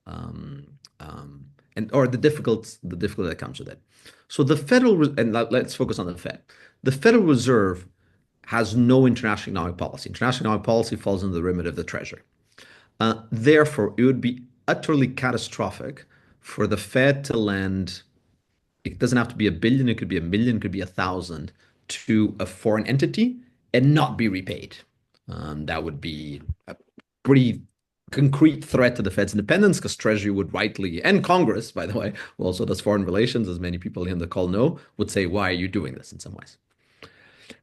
or the difficulty that comes with it. So let's focus on the Fed. The Federal Reserve has no international economic policy. International economic policy falls under the remit of the Treasury. Therefore, it would be utterly catastrophic for the Fed to lend, it doesn't have to be $1 billion, it could be $1 million, it could be 1,000 to a foreign entity and not be repaid. That would be a pretty concrete threat to the Fed's independence, because Treasury would rightly, and Congress, by the way, who also does foreign relations, as many people in the call know, would say, why are you doing this in some ways?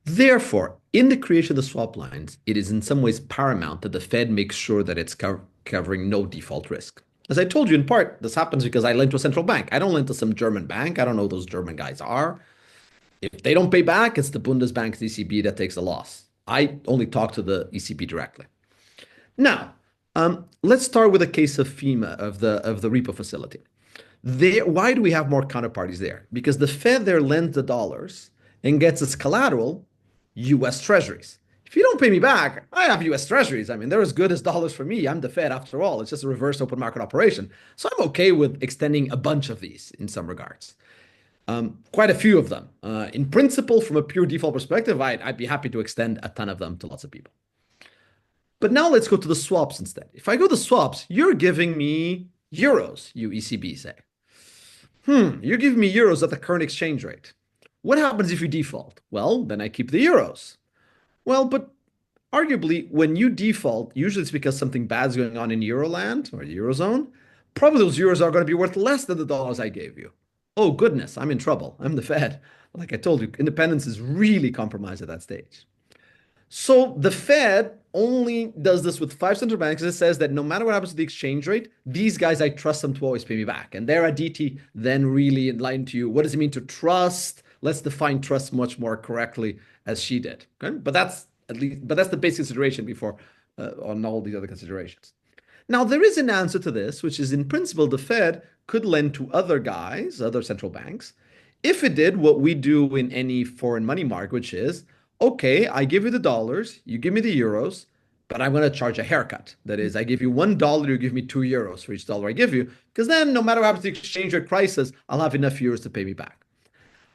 Therefore, in the creation of the swap lines, it is in some ways paramount that the Fed makes sure that it's covering no default risk. As I told you, in part, this happens because I lend to a central bank. I don't lend to some German bank. I don't know who those German guys are. If they don't pay back, it's the Bundesbank, the ECB that takes the loss. I only talk to the ECB directly. Now, let's start with a case of FEMA, of the repo facility. Why do we have more counterparties there? Because the Fed there lends the dollars and gets its collateral, US Treasuries. If you don't pay me back, I have US Treasuries. I mean, they're as good as dollars for me. I'm the Fed after all. It's just a reverse open market operation. So I'm okay with extending a bunch of these in some regards. Quite a few of them. In principle, from a pure default perspective, I'd be happy to extend a ton of them to lots of people. But now let's go to the swaps instead. If I go to swaps, you're giving me Euros, you ECB say. You're giving me euros at the current exchange rate. What happens if you default? Well, then I keep the euros. Well, but arguably, when you default, usually it's because something bad's going on in Euroland or the Eurozone. Probably those euros are going to be worth less than the dollars I gave you. Oh, goodness, I'm in trouble. I'm the Fed. Like I told you, independence is really compromised at that stage. So the Fed only does this with five central banks. It says that no matter what happens to the exchange rate, these guys, I trust them to always pay me back. And there Aditi then really enlightened to you, what does it mean to trust? Let's define trust much more correctly as she did. Okay? But that's the basic consideration before on all these other considerations. Now, there is an answer to this, which is in principle, the Fed could lend to other guys, other central banks, if it did what we do in any foreign money market, which is, okay, I give you the dollars, you give me the euros, but I'm going to charge a haircut. That is, I give you $1, you give me €2 for each dollar I give you, because then no matter what happens to the exchange rate crisis, I'll have enough euros to pay me back.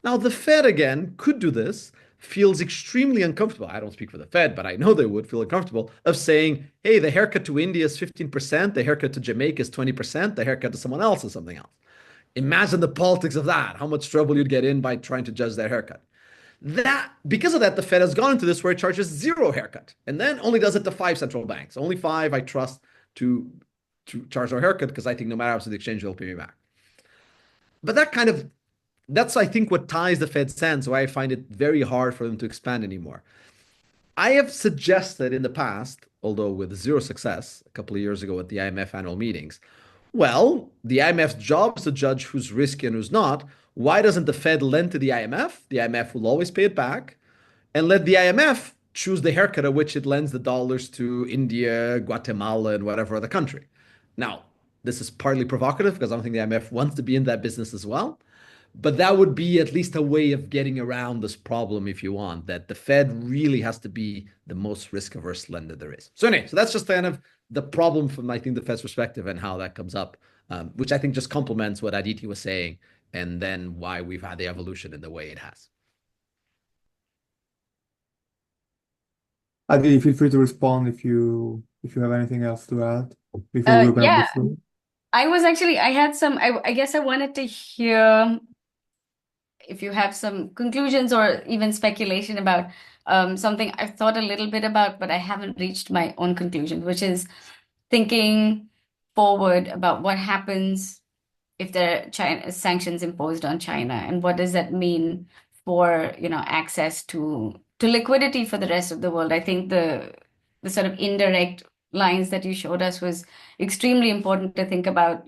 Now, the Fed, again, could do this, feels extremely uncomfortable. I don't speak for the Fed, but I know they would feel uncomfortable of saying, hey, the haircut to India is 15%, the haircut to Jamaica is 20%, the haircut to someone else is something else. Imagine the politics of that, how much trouble you'd get in by trying to judge their haircut. Because of that, the Fed has gone into this where it charges zero haircut and then only does it to five central banks. Only five I trust to charge their haircut because I think no matter how the exchange, they'll pay me back. But that's, I think, what ties the Fed's hands, why I find it very hard for them to expand anymore. I have suggested in the past, although with zero success, a couple of years ago at the IMF annual meetings, well, the IMF's job is to judge who's risky and who's not. Why doesn't the Fed lend to the IMF? The IMF will always pay it back, and let the IMF choose the haircut at which it lends the dollars to India, Guatemala, and whatever other country. Now, this is partly provocative because I don't think the IMF wants to be in that business as well. But that would be at least a way of getting around this problem, if you want, that the Fed really has to be the most risk-averse lender there is. So anyway, so that's just kind of the problem from, I think, the Fed's perspective and how that comes up, which I think just complements what Aditi was saying, and then why we've had the evolution in the way it has. Aditi, feel free to respond if you have anything else to add before we open up the floor. I guess I wanted to hear if you have some conclusions or even speculation about something I've thought a little bit about, but I haven't reached my own conclusion, which is thinking forward about what happens if there are sanctions imposed on China, and what does that mean for, access to liquidity for the rest of the world. I think the sort of indirect lines that you showed us was extremely important to think about.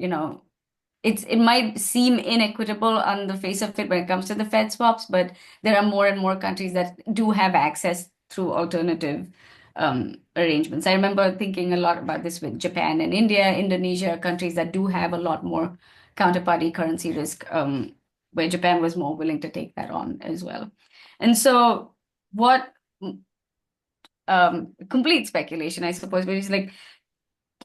It might seem inequitable on the face of it when it comes to the Fed swaps, but there are more and more countries that do have access through alternative arrangements. I remember thinking a lot about this with Japan and India, Indonesia, countries that do have a lot more counterparty currency risk, where Japan was more willing to take that on as well. And so what complete speculation, I suppose, but it's like,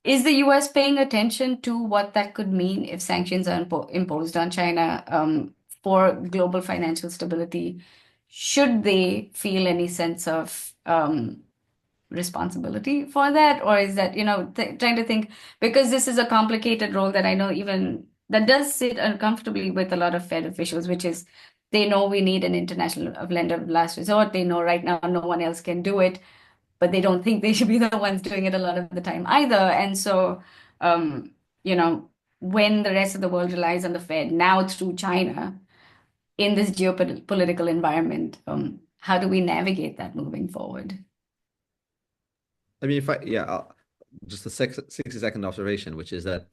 is the US paying attention to what that could mean if sanctions are imposed on China for global financial stability? Should they feel any sense of responsibility for that? Or is that, trying to think, because this is a complicated role that I know even that does sit uncomfortably with a lot of Fed officials, which is they know we need an international lender of last resort. They know right now no one else can do it, but they don't think they should be the ones doing it a lot of the time either. And so, when the rest of the world relies on the Fed now through China in this geopolitical environment, how do we navigate that moving forward? I mean, just a 60-second observation, which is that,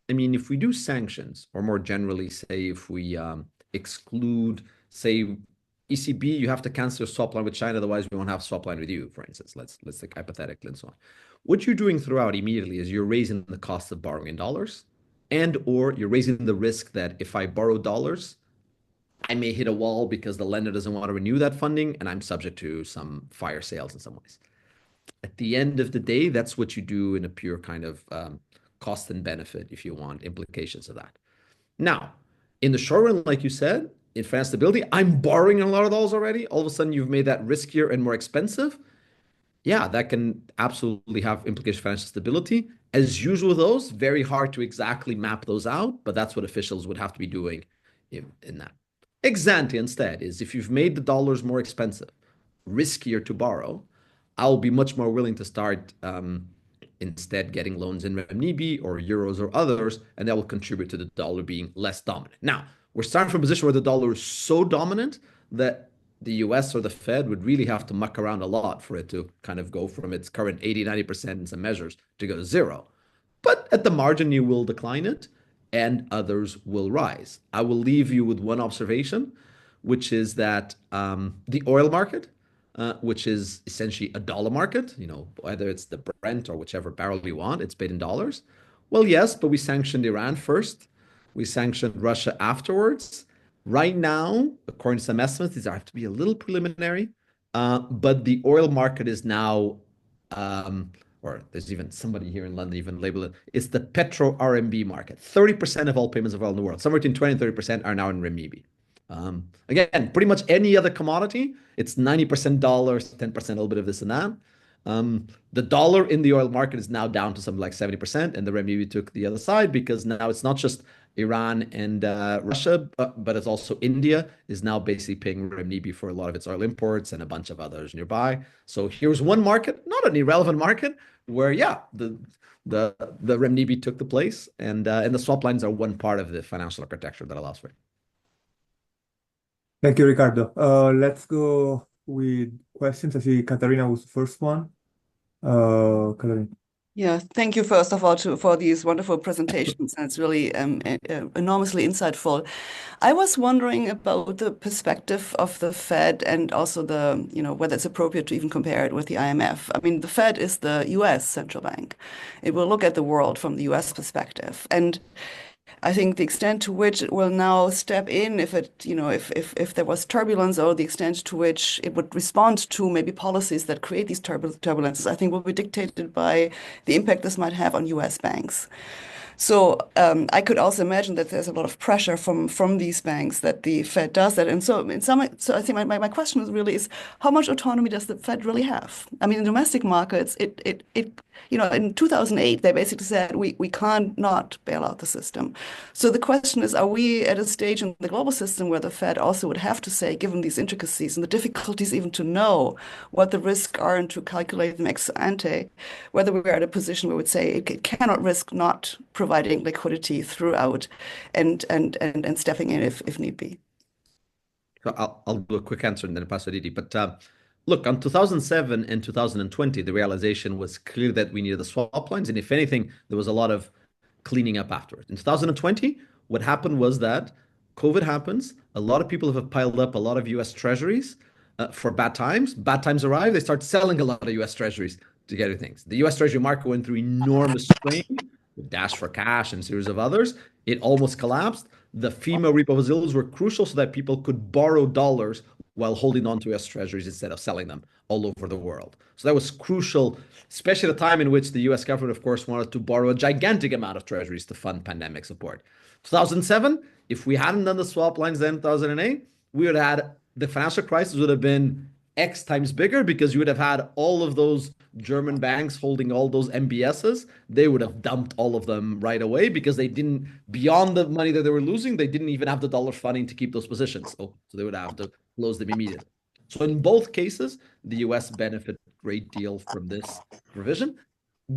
I mean, if we do sanctions, or more generally, say, if we exclude, say, ECB, you have to cancel your swap line with China, otherwise we won't have swap line with you, for instance. Let's think hypothetically and so on. What you're doing throughout immediately is you're raising the cost of borrowing in dollars, and or you're raising the risk that if I borrow dollars, I may hit a wall because the lender doesn't want to renew that funding, and I'm subject to some fire sales in some ways. At the end of the day, that's what you do in a pure kind of cost and benefit, if you want, implications of that. Now, in the short run, like you said, in financial stability, I'm borrowing a lot of those already. All of a sudden, you've made that riskier and more expensive. yeah, that can absolutely have implications for financial stability. As usual, those very hard to exactly map those out, but that's what officials would have to be doing in that. Ex ante instead is if you've made the dollars more expensive, riskier to borrow, I'll be much more willing to start instead getting loans in renminbi or euros or others, and that will contribute to the dollar being less dominant. Now, we're starting from a position where the dollar is so dominant that the US or the Fed would really have to muck around a lot for it to kind of go from its current 80, 90% in some measures to go to zero. But at the margin, you will decline it and others will rise. I will leave you with one observation, which is that the oil market, which is essentially a dollar market, whether it's the Brent or whichever barrel you want, it's paid in dollars. Well, yes, but we sanctioned Iran first. We sanctioned Russia afterwards. Right now, according to some estimates, these have to be a little preliminary, but the oil market is now, or there's even somebody here in London even labeled it, it's the petro RMB market. 30% of all payments of oil in the world, somewhere between 20 and 30% are now in renminbi. Again, pretty much any other commodity, it's 90% dollars, 10% a little bit of this and that. The dollar in the oil market is now down to something like 70%, and the renminbi took the other side because now it's not just Iran and Russia, but it's also India is now basically paying renminbi for a lot of its oil imports and a bunch of others nearby. So here's one market, not an irrelevant market, where yeah, the renminbi took the place, and the swap lines are one part of the financial architecture that allows for it. Thank you, Ricardo. Let's go with questions. I see Katarina was the first one. Katarina. Yeah, thank you first of all for these wonderful presentations. And it's really enormously insightful. I was wondering about the perspective of the Fed and also whether it's appropriate to even compare it with the IMF. I mean, the Fed is the US central bank. It will look at the world from the US perspective. And I think the extent to which it will now step in, if there was turbulence, or the extent to which it would respond to maybe policies that create these turbulences, I think will be dictated by the impact this might have on US banks. So I could also imagine that there's a lot of pressure from these banks that the Fed does that. And so I think my question is how much autonomy does the Fed really have? I mean, in domestic markets, in 2008, they basically said we can't not bail out the system. So the question is, are we at a stage in the global system where the Fed also would have to say, given these intricacies and the difficulties even to know what the risks are and to calculate them ex ante, whether we're at a position where we would say it cannot risk not providing liquidity throughout and stepping in if need be? So I'll do a quick answer and then pass to Didi. But look, on 2007 and 2020, the realization was clear that we needed the swap lines. And if anything, there was a lot of cleaning up afterwards. In 2020, what happened was that COVID happens. A lot of people have piled up a lot of US treasuries for bad times. Bad times arrive, they start selling a lot of US treasuries to get things. The US treasury market went through enormous strain with Dash for Cash and a series of others. It almost collapsed. The FEMA repo facilities were crucial so that people could borrow dollars while holding on to US treasuries instead of selling them all over the world. So that was crucial, especially at a time in which the US government, of course, wanted to borrow a gigantic amount of treasuries to fund pandemic support. 2007, if we hadn't done the swap lines then, 2008, we would have had the financial crisis would have been X times bigger because you would have had all of those German banks holding all those MBSs. They would have dumped all of them right away because they didn't, beyond the money that they were losing, they didn't even have the dollar funding to keep those positions. So they would have to close them immediately. So in both cases, the US benefited a great deal from this provision.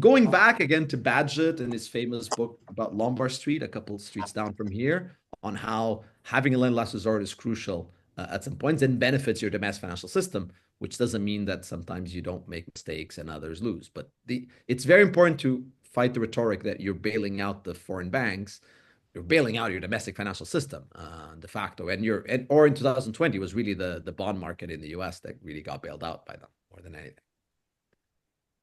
Going back again to Badgett and his famous book about Lombard Street, a couple of streets down from here, on how having a lend last resort is crucial at some points and benefits your domestic financial system, which doesn't mean that sometimes you don't make mistakes and others lose. But it's very important to fight the rhetoric that you're bailing out the foreign banks. You're bailing out your domestic financial system de facto. Or in 2020 was really the bond market in the US that really got bailed out by them more than anything.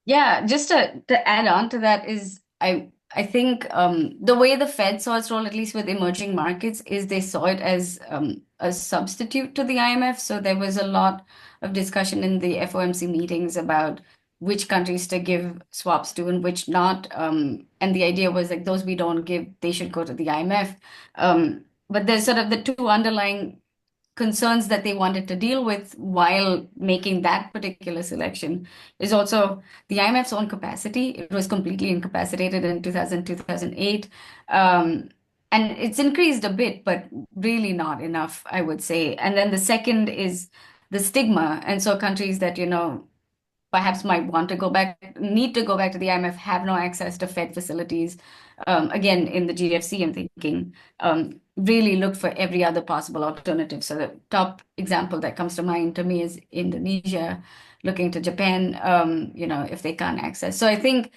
Yeah, just to add on to that is I think the way the Fed saw its role, at least with emerging markets, is they saw it as a substitute to the IMF. So there was a lot of discussion in the FOMC meetings about which countries to give swaps to and which not. And the idea was like those we don't give, they should go to the IMF. But there's sort of the two underlying concerns that they wanted to deal with while making that particular selection is also the IMF's own capacity. It was completely incapacitated in 2000, 2008. And it's increased a bit, but really not enough, I would say. And then the second is the stigma. And so countries that, perhaps might want to go back, need to go back to the IMF, have no access to Fed facilities. Again, in the GFC, I'm thinking, really look for every other possible alternative. So the top example that comes to mind to me is Indonesia, looking to Japan, if they can't access. So I think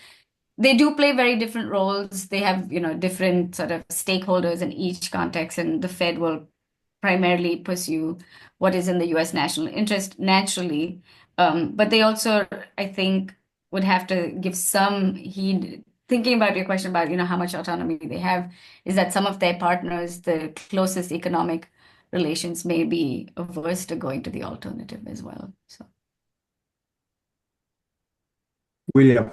they do play very different roles. They have, different sort of stakeholders in each context, and the Fed will primarily pursue what is in the US national interest naturally. But they also, I think, would have to give some heed. Thinking about your question about, how much autonomy they have, is that some of their partners, the closest economic relations, may be averse to going to the alternative as well. So, William.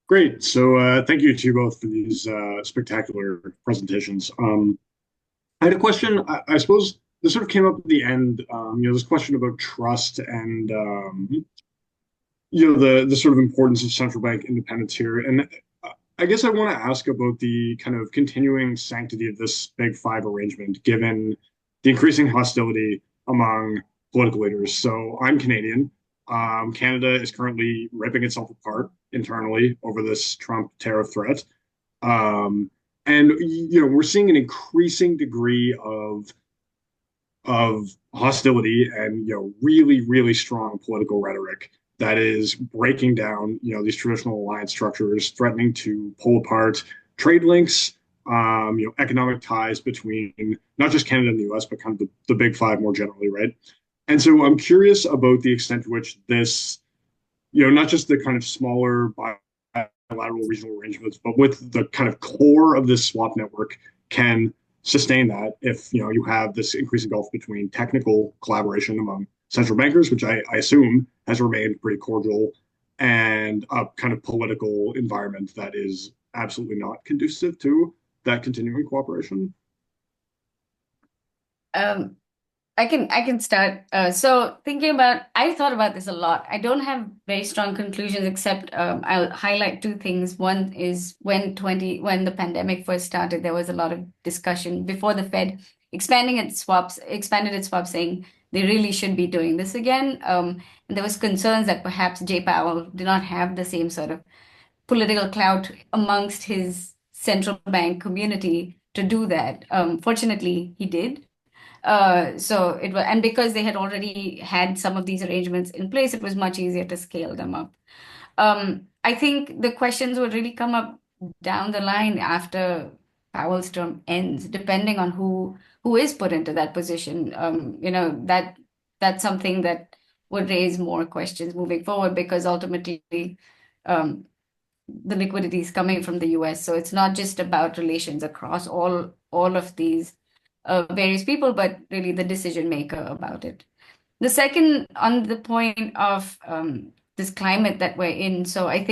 Great. So thank you to you both for these spectacular presentations. I had a question. I suppose this sort of came up at the end. This question about trust and the sort of importance of central bank independence here. And I guess I want to ask about the kind of continuing sanctity of this Big Five arrangement, given the increasing hostility among political leaders. So I'm Canadian. Canada is currently ripping itself apart internally over this Trump tariff threat. And we're seeing an increasing degree of hostility and really, really strong political rhetoric that is breaking down these traditional alliance structures, threatening to pull apart trade links, economic ties between not just Canada and the US, but kind of the Big Five more generally, right? And so I'm curious about the extent to which this, not just the kind of smaller bilateral regional arrangements, but with the kind of core of this swap network can sustain that if you have this increasing gulf between technical collaboration among central bankers, which I assume has remained pretty cordial, and a kind of political environment that is absolutely not conducive to that continuing cooperation. I can start. So thinking about, I thought about this a lot. I don't have very strong conclusions, except I'll highlight two things. One is when the pandemic first started, there was a lot of discussion before the Fed expanded its swaps, saying they really should be doing this again. And there was concerns that perhaps Jay Powell did not have the same sort of political clout amongst his central bank community to do that. Fortunately, he did. So it was, and because they had already had some of these arrangements in place, it was much easier to scale them up. I think the questions would really come up down the line after Powell's term ends, depending on who is put into that position. That's something that would raise more questions moving forward, because ultimately, the liquidity is coming from the US. So it's not just about relations across all of these various people, but really the decision maker about it. The second, on the point of this climate that we're in, so I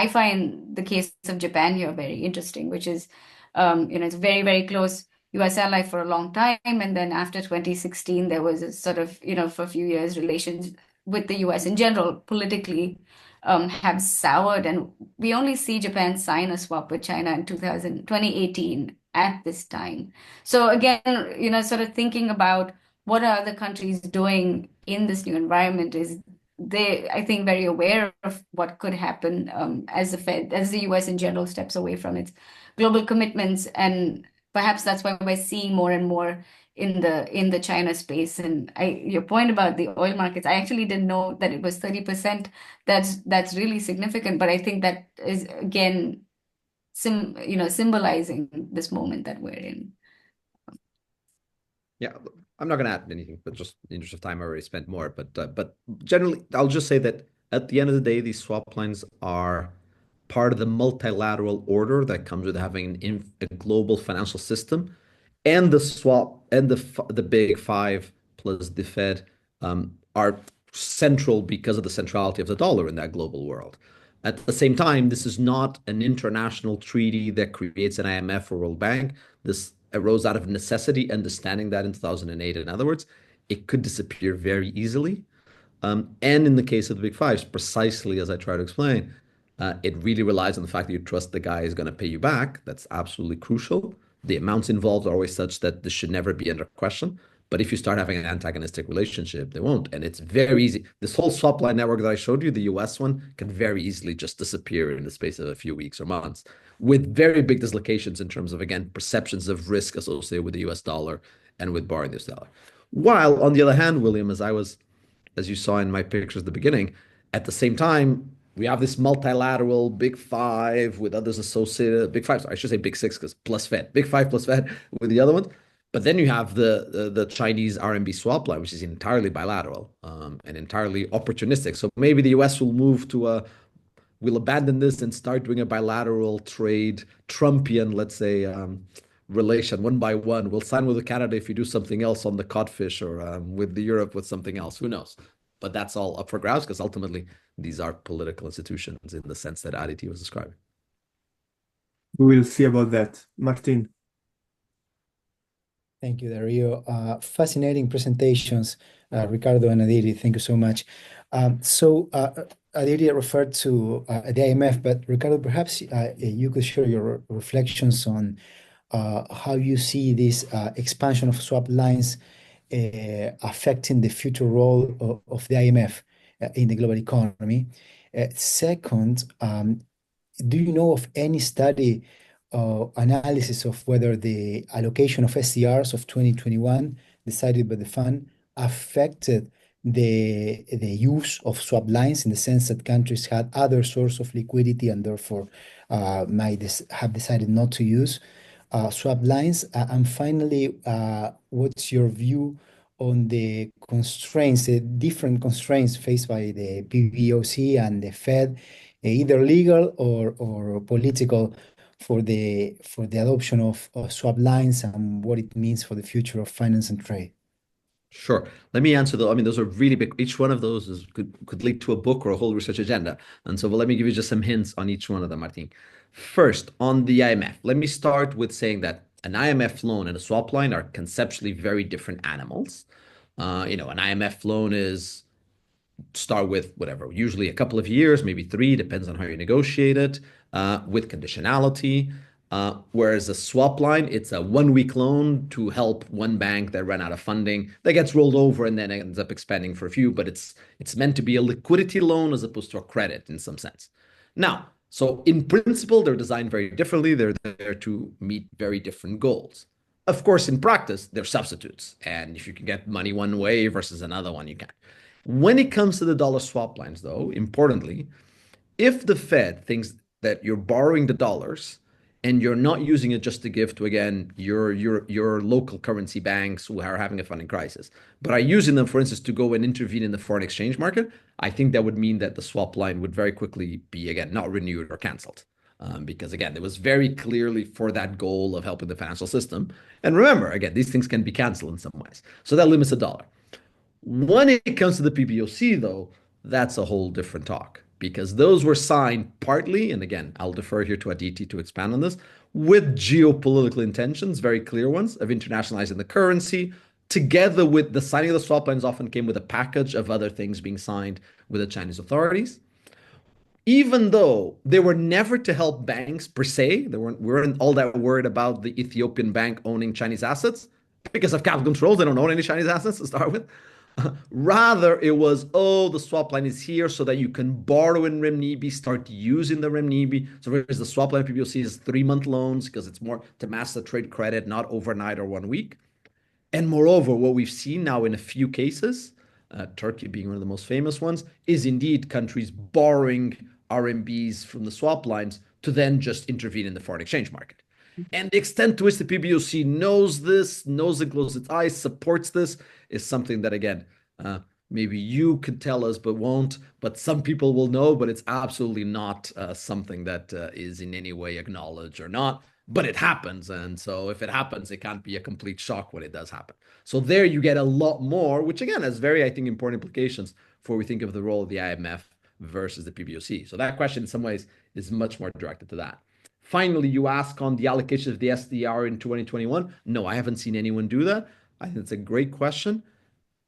find the case of Japan here very interesting, which is, it's a very, very close US ally for a long time. And then after 2016, there was a sort of, for a few years, relations with the US in general, politically, have soured. And we only see Japan sign a swap with China in 2018 at this time. So again, sort of thinking about what are other countries doing in this new environment, is they, I think, very aware of what could happen as the US in general steps away from its global commitments. And perhaps that's why we're seeing more and more in the China space. And your point about the oil markets, I actually didn't know that it was 30%. That's really significant. But I think that is, again, symbolizing this moment that we're in. Yeah, I'm not going to add anything, but just in the interest of time, I already spent more. But generally, I'll just say that at the end of the day, these swap lines are part of the multilateral order that comes with having a global financial system, and the swap and the Big Five plus the Fed are central because of the centrality of the dollar in that global world. At the same time, this is not an international treaty that creates an IMF or World Bank. This arose out of necessity, understanding that in 2008. In other words, it could disappear very easily. And in the case of the big fives, precisely as I try to explain, it really relies on the fact that you trust the guy is going to pay you back. That's absolutely crucial. The amounts involved are always such that this should never be under question. But if you start having an antagonistic relationship, they won't. And it's very easy. This whole swap line network that I showed you, the US one, can very easily just disappear in the space of a few weeks or months with very big dislocations in terms of, again, perceptions of risk associated with the US dollar and with borrowing the US dollar. While, on the other hand, William, as you saw in my pictures at the beginning, at the same time, we have this multilateral big five with others associated, big five, sorry, I should say big six because plus Fed, big five plus Fed with the other ones. But then you have the Chinese RMB swap line, which is entirely bilateral and entirely opportunistic. So maybe the US will move to we'll abandon this and start doing a bilateral trade, Trumpian, let's say, relation one by one. We'll sign with Canada if you do something else on the codfish, or with the Europe with something else. Who knows? But that's all up for grabs because ultimately these are political institutions in the sense that Aditi was describing. We will see about that. Martin. Thank you, Dario. Fascinating presentations, Ricardo and Aditi. Thank you so much. Aditi referred to the IMF, but Ricardo, perhaps you could share your reflections on how you see this expansion of swap lines affecting the future role of the IMF in the global economy. Second, do you know of any study analysis of whether the allocation of SDRs of 2021 decided by the fund affected the use of swap lines in the sense that countries had other source of liquidity and therefore might have decided not to use swap lines? And finally, what's your view on the constraints, the different constraints faced by the PBOC and the Fed, either legal or political, for the adoption of swap lines and what it means for the future of finance and trade? Sure. Let me answer I mean, those are really big. Each one of those could lead to a book or a whole research agenda. And so, let me give you just some hints on each one of them, Martin. First, on the IMF, let me start with saying that an IMF loan and a swap line are conceptually very different animals. An IMF loan is start with whatever, usually a couple of years, maybe 3, depends on how you negotiate it, with conditionality. Whereas a swap line, it's a 1 week loan to help one bank that ran out of funding that gets rolled over and then ends up expanding for a few, but it's meant to be a liquidity loan as opposed to a credit in some sense. Now, so in principle, they're designed very differently. They're there to meet very different goals. Of course, in practice, they're substitutes. And if you can get money one way versus another one, you can. When it comes to the dollar swap lines, though, importantly, if the Fed thinks that you're borrowing the dollars and you're not using it just to give to, again, your local currency banks who are having a funding crisis, but are using them, for instance, to go and intervene in the foreign exchange market, I think that would mean that the swap line would very quickly be, again, not renewed or canceled. Because, again, it was very clearly for that goal of helping the financial system. And remember, again, these things can be canceled in some ways. So that limits the dollar. When it comes to the PBOC, though, that's a whole different talk because those were signed partly, and again, I'll defer here to Aditi to expand on this, with geopolitical intentions, very clear ones, of internationalizing the currency, together with the signing of the swap lines often came with a package of other things being signed with the Chinese authorities. Even though they were never to help banks per se, we weren't all that worried about the Ethiopian bank owning Chinese assets because of capital controls. They don't own any Chinese assets to start with. Rather, it was, the swap line is here so that you can borrow in renminbi, start using the renminbi. So whereas the swap line PBOC is 3-month loans because it's more to master trade credit, not overnight or 1 week. And moreover, what we've seen now in a few cases, Turkey being one of the most famous ones, is indeed countries borrowing RMBs from the swap lines to then just intervene in the foreign exchange market. And the extent to which the PBOC knows this, knows and closes its eyes, supports this, is something that, again, maybe you could tell us but won't, but some people will know, but it's absolutely not something that is in any way acknowledged or not. But it happens. And so if it happens, it can't be a complete shock when it does happen. So there you get a lot more, which again has very, I think, important implications for we think of the role of the IMF versus the PBOC. So that question in some ways is much more directed to that. Finally, you ask on the allocation of the SDR in 2021. No, I haven't seen anyone do that. I think it's a great question.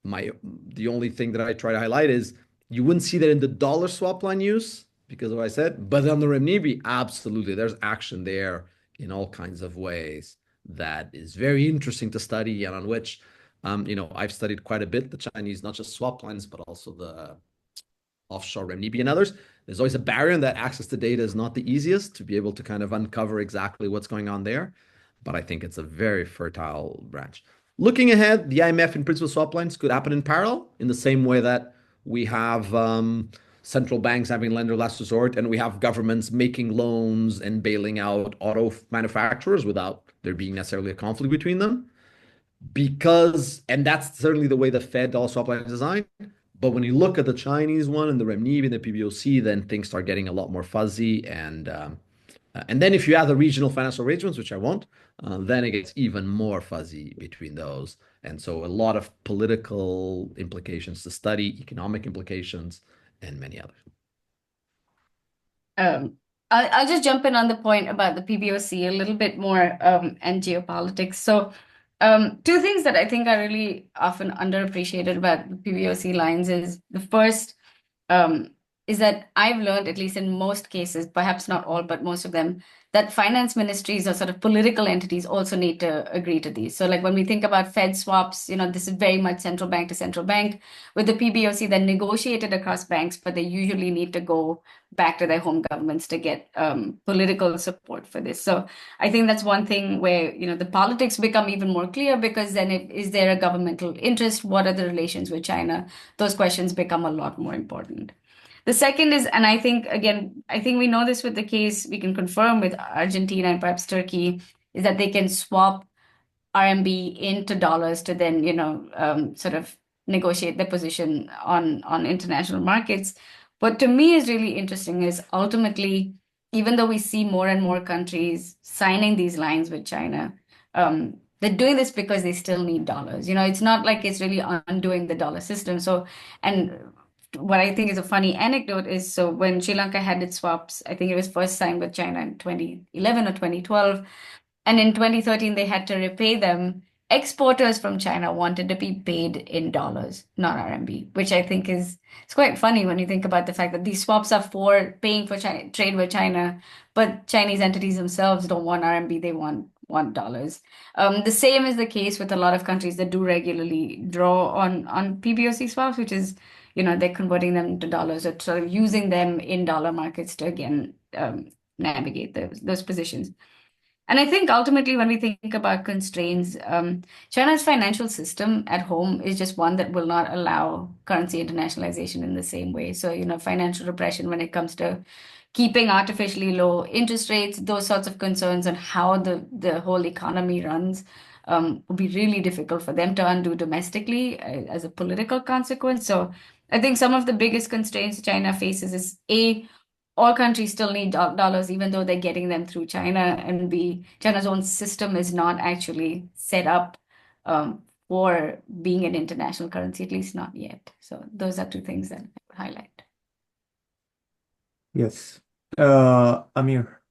The only thing that I try to highlight is you wouldn't see that in the dollar swap line use because of what I said, but on the renminbi, absolutely, there's action there in all kinds of ways that is very interesting to study and on which, I've studied quite a bit the Chinese, not just swap lines, but also the offshore renminbi and others. There's always a barrier in that access to data is not the easiest to be able to kind of uncover exactly what's going on there. But I think it's a very fertile branch. Looking ahead, the IMF and principal swap lines could happen in parallel in the same way that we have central banks having lender last resort and we have governments making loans and bailing out auto manufacturers without there being necessarily a conflict between them. And that's certainly the way the Fed dollar swap line is designed. But when you look at the Chinese one and the renminbi and the PBOC, then things start getting a lot more fuzzy. And then if you add the regional financial arrangements, which I won't, then it gets even more fuzzy between those. And so a lot of political implications to study, economic implications, and many others. I'll just jump in on the point about the PBOC a little bit more and geopolitics. So two things that I think are really often underappreciated about the PBOC lines is the first is that I've learned, at least in most cases, perhaps not all, but most of them, that finance ministries or sort of political entities also need to agree to these. So like when we think about Fed swaps, this is very much central bank to central bank. With the PBOC, they're negotiated across banks, but they usually need to go back to their home governments to get political support for this. So I think that's one thing where, the politics become even more clear because then is there a governmental interest? What are the relations with China? Those questions become a lot more important. The second is, and I think we know this with the case, we can confirm with Argentina and perhaps Turkey, is that they can swap RMB into dollars to then, sort of negotiate their position on international markets. What to me is really interesting is ultimately, even though we see more and more countries signing these lines with China, they're doing this because they still need dollars. It's not like it's really undoing the dollar system. So, and what I think is a funny anecdote is, so when Sri Lanka had its swaps, I think it was first signed with China in 2011 or 2012. And in 2013, they had to repay them. Exporters from China wanted to be paid in dollars, not RMB, which I think it's quite funny when you think about the fact that these swaps are for paying for trade with China, but Chinese entities themselves don't want RMB, they want dollars. The same is the case with a lot of countries that do regularly draw on PBOC swaps, which is, they're converting them to dollars or sort of using them in dollar markets to again navigate those positions. And I think ultimately, when we think about constraints, China's financial system at home is just one that will not allow currency internationalization in the same way. So, financial repression when it comes to keeping artificially low interest rates, those sorts of concerns on how the whole economy runs will be really difficult for them to undo domestically as a political consequence. So I think some of the biggest constraints China faces is A, all countries still need dollars, even though they're getting them through China, and B, China's own system is not actually set up for being an international currency, at least not yet. So those are two things that I would highlight. Yes. Amir.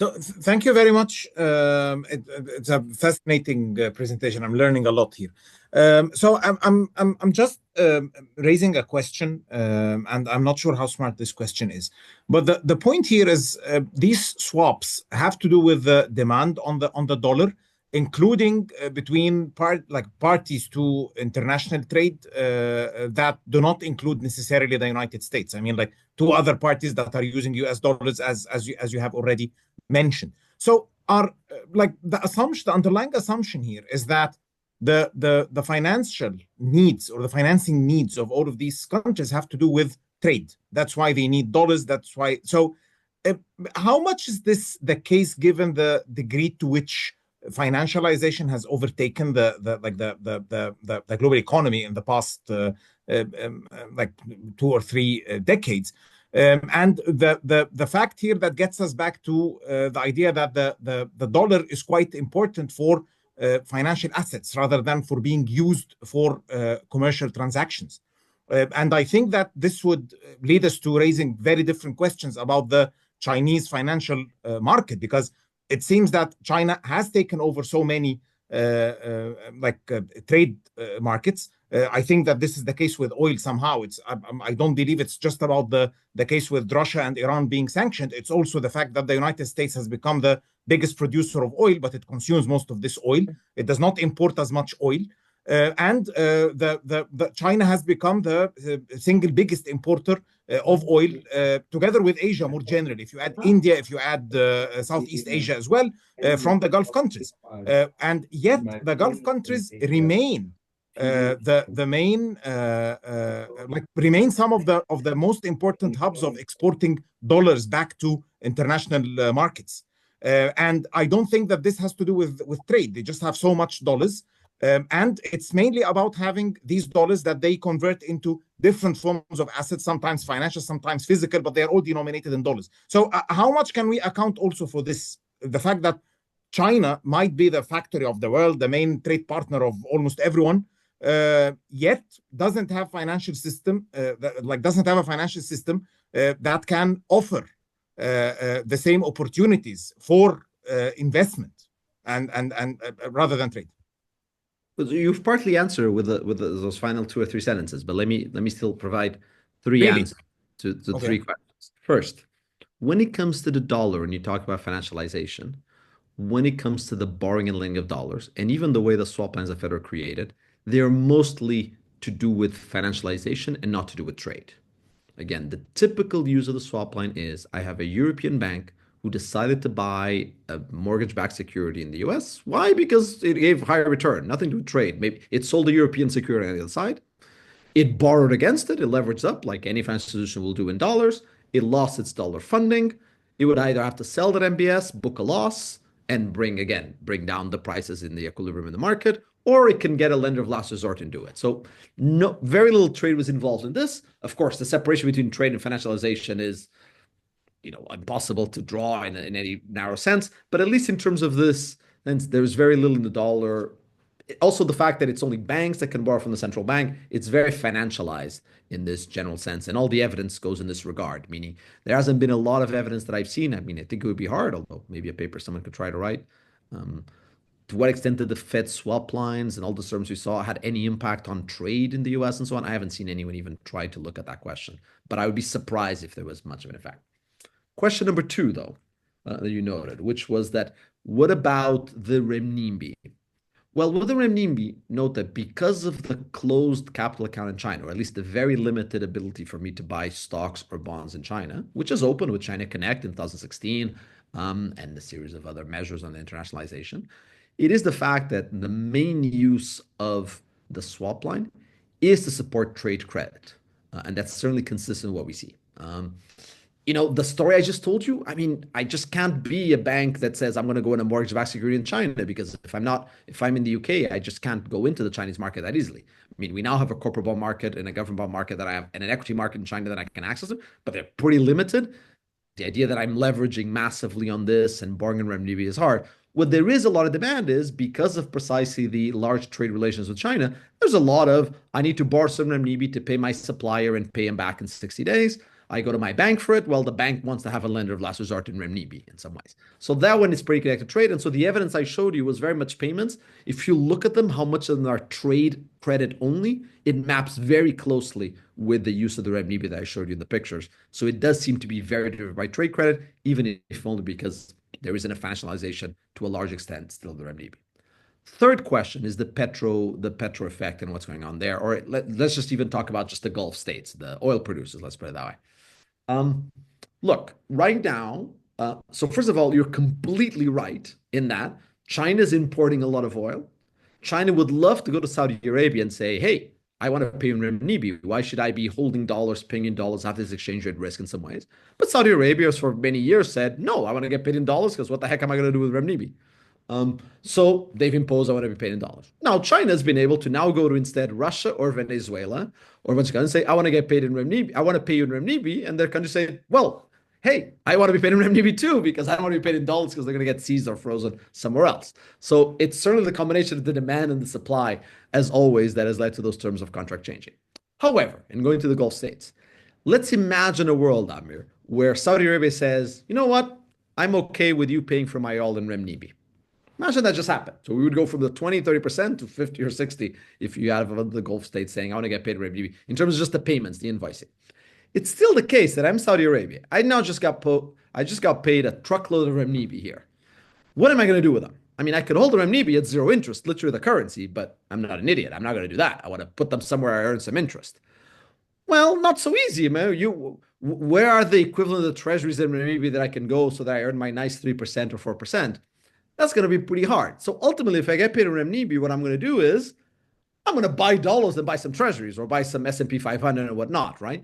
So thank you very much. It's a fascinating presentation. I'm learning a lot here. So I'm just raising a question, and I'm not sure how smart this question is. But the point here is these swaps have to do with the demand on the dollar, including between parties to international trade that do not include necessarily the United States. I mean, like two other parties that are using US dollars as you have already mentioned. So the underlying assumption here is that the financial needs or the financing needs of all of these countries have to do with trade. That's why they need dollars. That's why. So how much is this the case given the degree to which financialization has overtaken the global economy in the past 2 or 3 decades? And the fact here that gets us back to the idea that the dollar is quite important for financial assets rather than for being used for commercial transactions. And I think that this would lead us to raising very different questions about the Chinese financial market, because it seems that China has taken over so many trade markets. I think that this is the case with oil somehow. I don't believe it's just about the case with Russia and Iran being sanctioned. It's also the fact that the United States has become the biggest producer of oil, but it consumes most of this oil. It does not import as much oil. The China has become the single biggest importer of oil, together with Asia more generally. If you add India, if you add Southeast Asia as well, from the Gulf countries, and yet the Gulf countries remain the main remain some of the most important hubs of exporting dollars back to international markets. And I don't think that this has to do with trade. They just have so much dollars. And it's mainly about having these dollars that they convert into different forms of assets, sometimes financial, sometimes physical, but they're all denominated in dollars. So how much can we account also for this? The fact that China might be the factory of the world, the main trade partner of almost everyone, yet doesn't have financial system, doesn't have a financial system that can offer the same opportunities for investment and rather than trade. You've partly answered with those final 2 or 3 sentences, but let me still provide 3 answers to Okay. 3 questions. First, when it comes to the dollar, and you talk about financialization, when it comes to the borrowing and lending of dollars, and even the way the swap lines of Fed are created, they're mostly to do with financialization and not to do with trade. Again, the typical use of the swap line is I have a European bank who decided to buy a mortgage-backed security in the US. Why? Because it gave higher return, nothing to do with trade. Maybe it sold a European security on the other side. It borrowed against it. It leveraged up like any financial institution will do in dollars. It lost its dollar funding. It would either have to sell that MBS, book a loss, and bring down the prices in the equilibrium in the market, or it can get a lender of last resort and do it. So no, very little trade was involved in this. Of course, the separation between trade and financialization is impossible to draw in any narrow sense, but at least in terms of this, there's very little in the dollar. Also, the fact that it's only banks that can borrow from the central bank, it's very financialized in this general sense, and all the evidence goes in this regard, meaning there hasn't been a lot of evidence that I've seen. I mean, I think it would be hard, although maybe a paper someone could try to write. To what extent did the Fed swap lines and all the terms we saw had any impact on trade in the US and so on? I haven't seen anyone even try to look at that question, but I would be surprised if there was much of an effect. Question number 2, though, that you noted, which was that what about the renminbi? Well, with the renminbi, note that because of the closed capital account in China, or at least the very limited ability for me to buy stocks or bonds in China, which is open with China Connect in 2016, and a series of other measures on the internationalization, it is the fact that the main use of the swap line is to support trade credit. And that's certainly consistent with what we see. The story I just told you, I mean, I just can't be a bank that says I'm going to go in a mortgage-backed security in China, because if I'm in the UK, I just can't go into the Chinese market that easily. I mean, we now have a corporate bond market and a government bond market that I have, and an equity market in China that I can access them, but they're pretty limited. The idea that I'm leveraging massively on this and borrowing in renminbi is hard. What there is a lot of demand is because of precisely the large trade relations with China, there's a lot of, I need to borrow some renminbi to pay my supplier and pay him back in 60 days. I go to my bank for it. Well, the bank wants to have a lender of last resort in renminbi in some ways. So that one is pretty connected to trade. And so the evidence I showed you was very much payments. If you look at them, how much of them are trade credit only, it maps very closely with the use of the renminbi that I showed you in the pictures. So it does seem to be very driven by trade credit, even if only because there isn't a financialization to a large extent still of the renminbi. Third question is the petro effect and what's going on there. Or let's just even talk about just the Gulf states, the oil producers, let's put it that way. Look, right now, so first of all, you're completely right in that China's importing a lot of oil. China would love to go to Saudi Arabia and say, hey, I want to pay in renminbi. Why should I be holding dollars, paying in dollars, have this exchange rate risk in some ways? But Saudi Arabia, for many years, said, no, I want to get paid in dollars because what the heck am I going to do with renminbi? So they've imposed I want to be paid in dollars. Now, China's been able to now go to instead Russia or Venezuela or what's going to say, I want to get paid in renminbi. I want to pay you in renminbi. And their country say, well, hey, I want to be paid in renminbi too, because I don't want to be paid in dollars because they're going to get seized or frozen somewhere else. So it's certainly the combination of the demand and the supply, as always, that has led to those terms of contract changing. However, and going to the Gulf states, let's imagine a world, Amir, where Saudi Arabia says, you know what? I'm okay with you paying for my oil in renminbi. Imagine that just happened. So we would go from the 20, 30% to 50 or 60 if you have the Gulf states saying, I want to get paid in renminbi in terms of just the payments, the invoicing. It's still the case that I'm Saudi Arabia. I just got paid a truckload of renminbi here. What am I going to do with them? I mean, I could hold the renminbi at zero interest, literally the currency, but I'm not an idiot. I'm not going to do that. I want to put them somewhere I earn some interest. Well, not so easy, man. Where are the equivalent of the treasuries in renminbi that I can go so that I earn my nice 3% or 4%? That's going to be pretty hard. So ultimately, if I get paid in renminbi, what I'm going to do is I'm going to buy dollars and buy some treasuries or buy some S&P 500 and whatnot, right?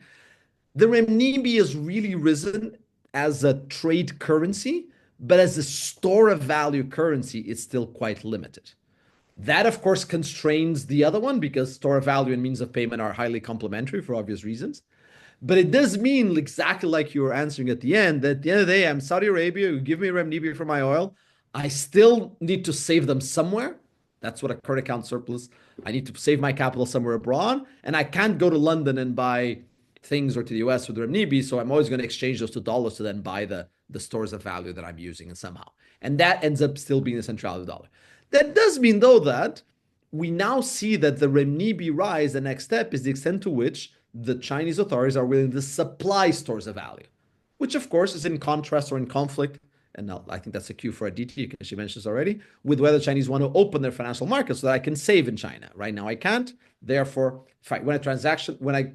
The renminbi has really risen as a trade currency, but as a store of value currency, it's still quite limited. That, of course, constrains the other one because store of value and means of payment are highly complementary for obvious reasons. But it does mean exactly like you were answering at the end, that at the end of the day, I'm Saudi Arabia, you give me renminbi for my oil. I still need to save them somewhere. That's what a current account surplus. I need to save my capital somewhere abroad. And I can't go to London and buy things or to the US with renminbi. So I'm always going to exchange those to dollars to then buy the stores of value that I'm using and somehow. And that ends up still being the centrality of the dollar. That does mean, though, that we now see that the renminbi rise, the next step is the extent to which the Chinese authorities are willing to supply stores of value, which of course is in contrast or in conflict. And now I think that's a cue for Aditi, because she mentioned this already, with whether Chinese want to open their financial markets so that I can save in China. Right now I can't. Therefore, when I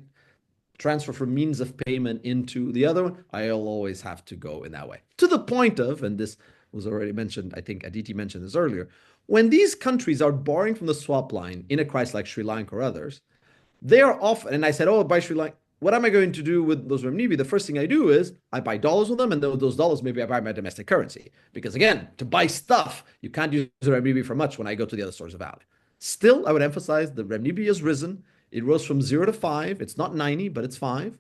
transfer from means of payment into the other one, I'll always have to go in that way. To the point of, and this was already mentioned, I think Aditi mentioned this earlier, when these countries are borrowing from the swap line in a crisis like Sri Lanka or others, they are often, and I said, oh, by Sri Lanka, what am I going to do with those renminbi? The first thing I do is I buy dollars with them, and those dollars maybe I buy my domestic currency. Because again, to buy stuff, you can't use the renminbi for much when I go to the other stores of value. Still, I would emphasize the renminbi has risen. It rose from 0 to 5. It's not 90, but it's 5.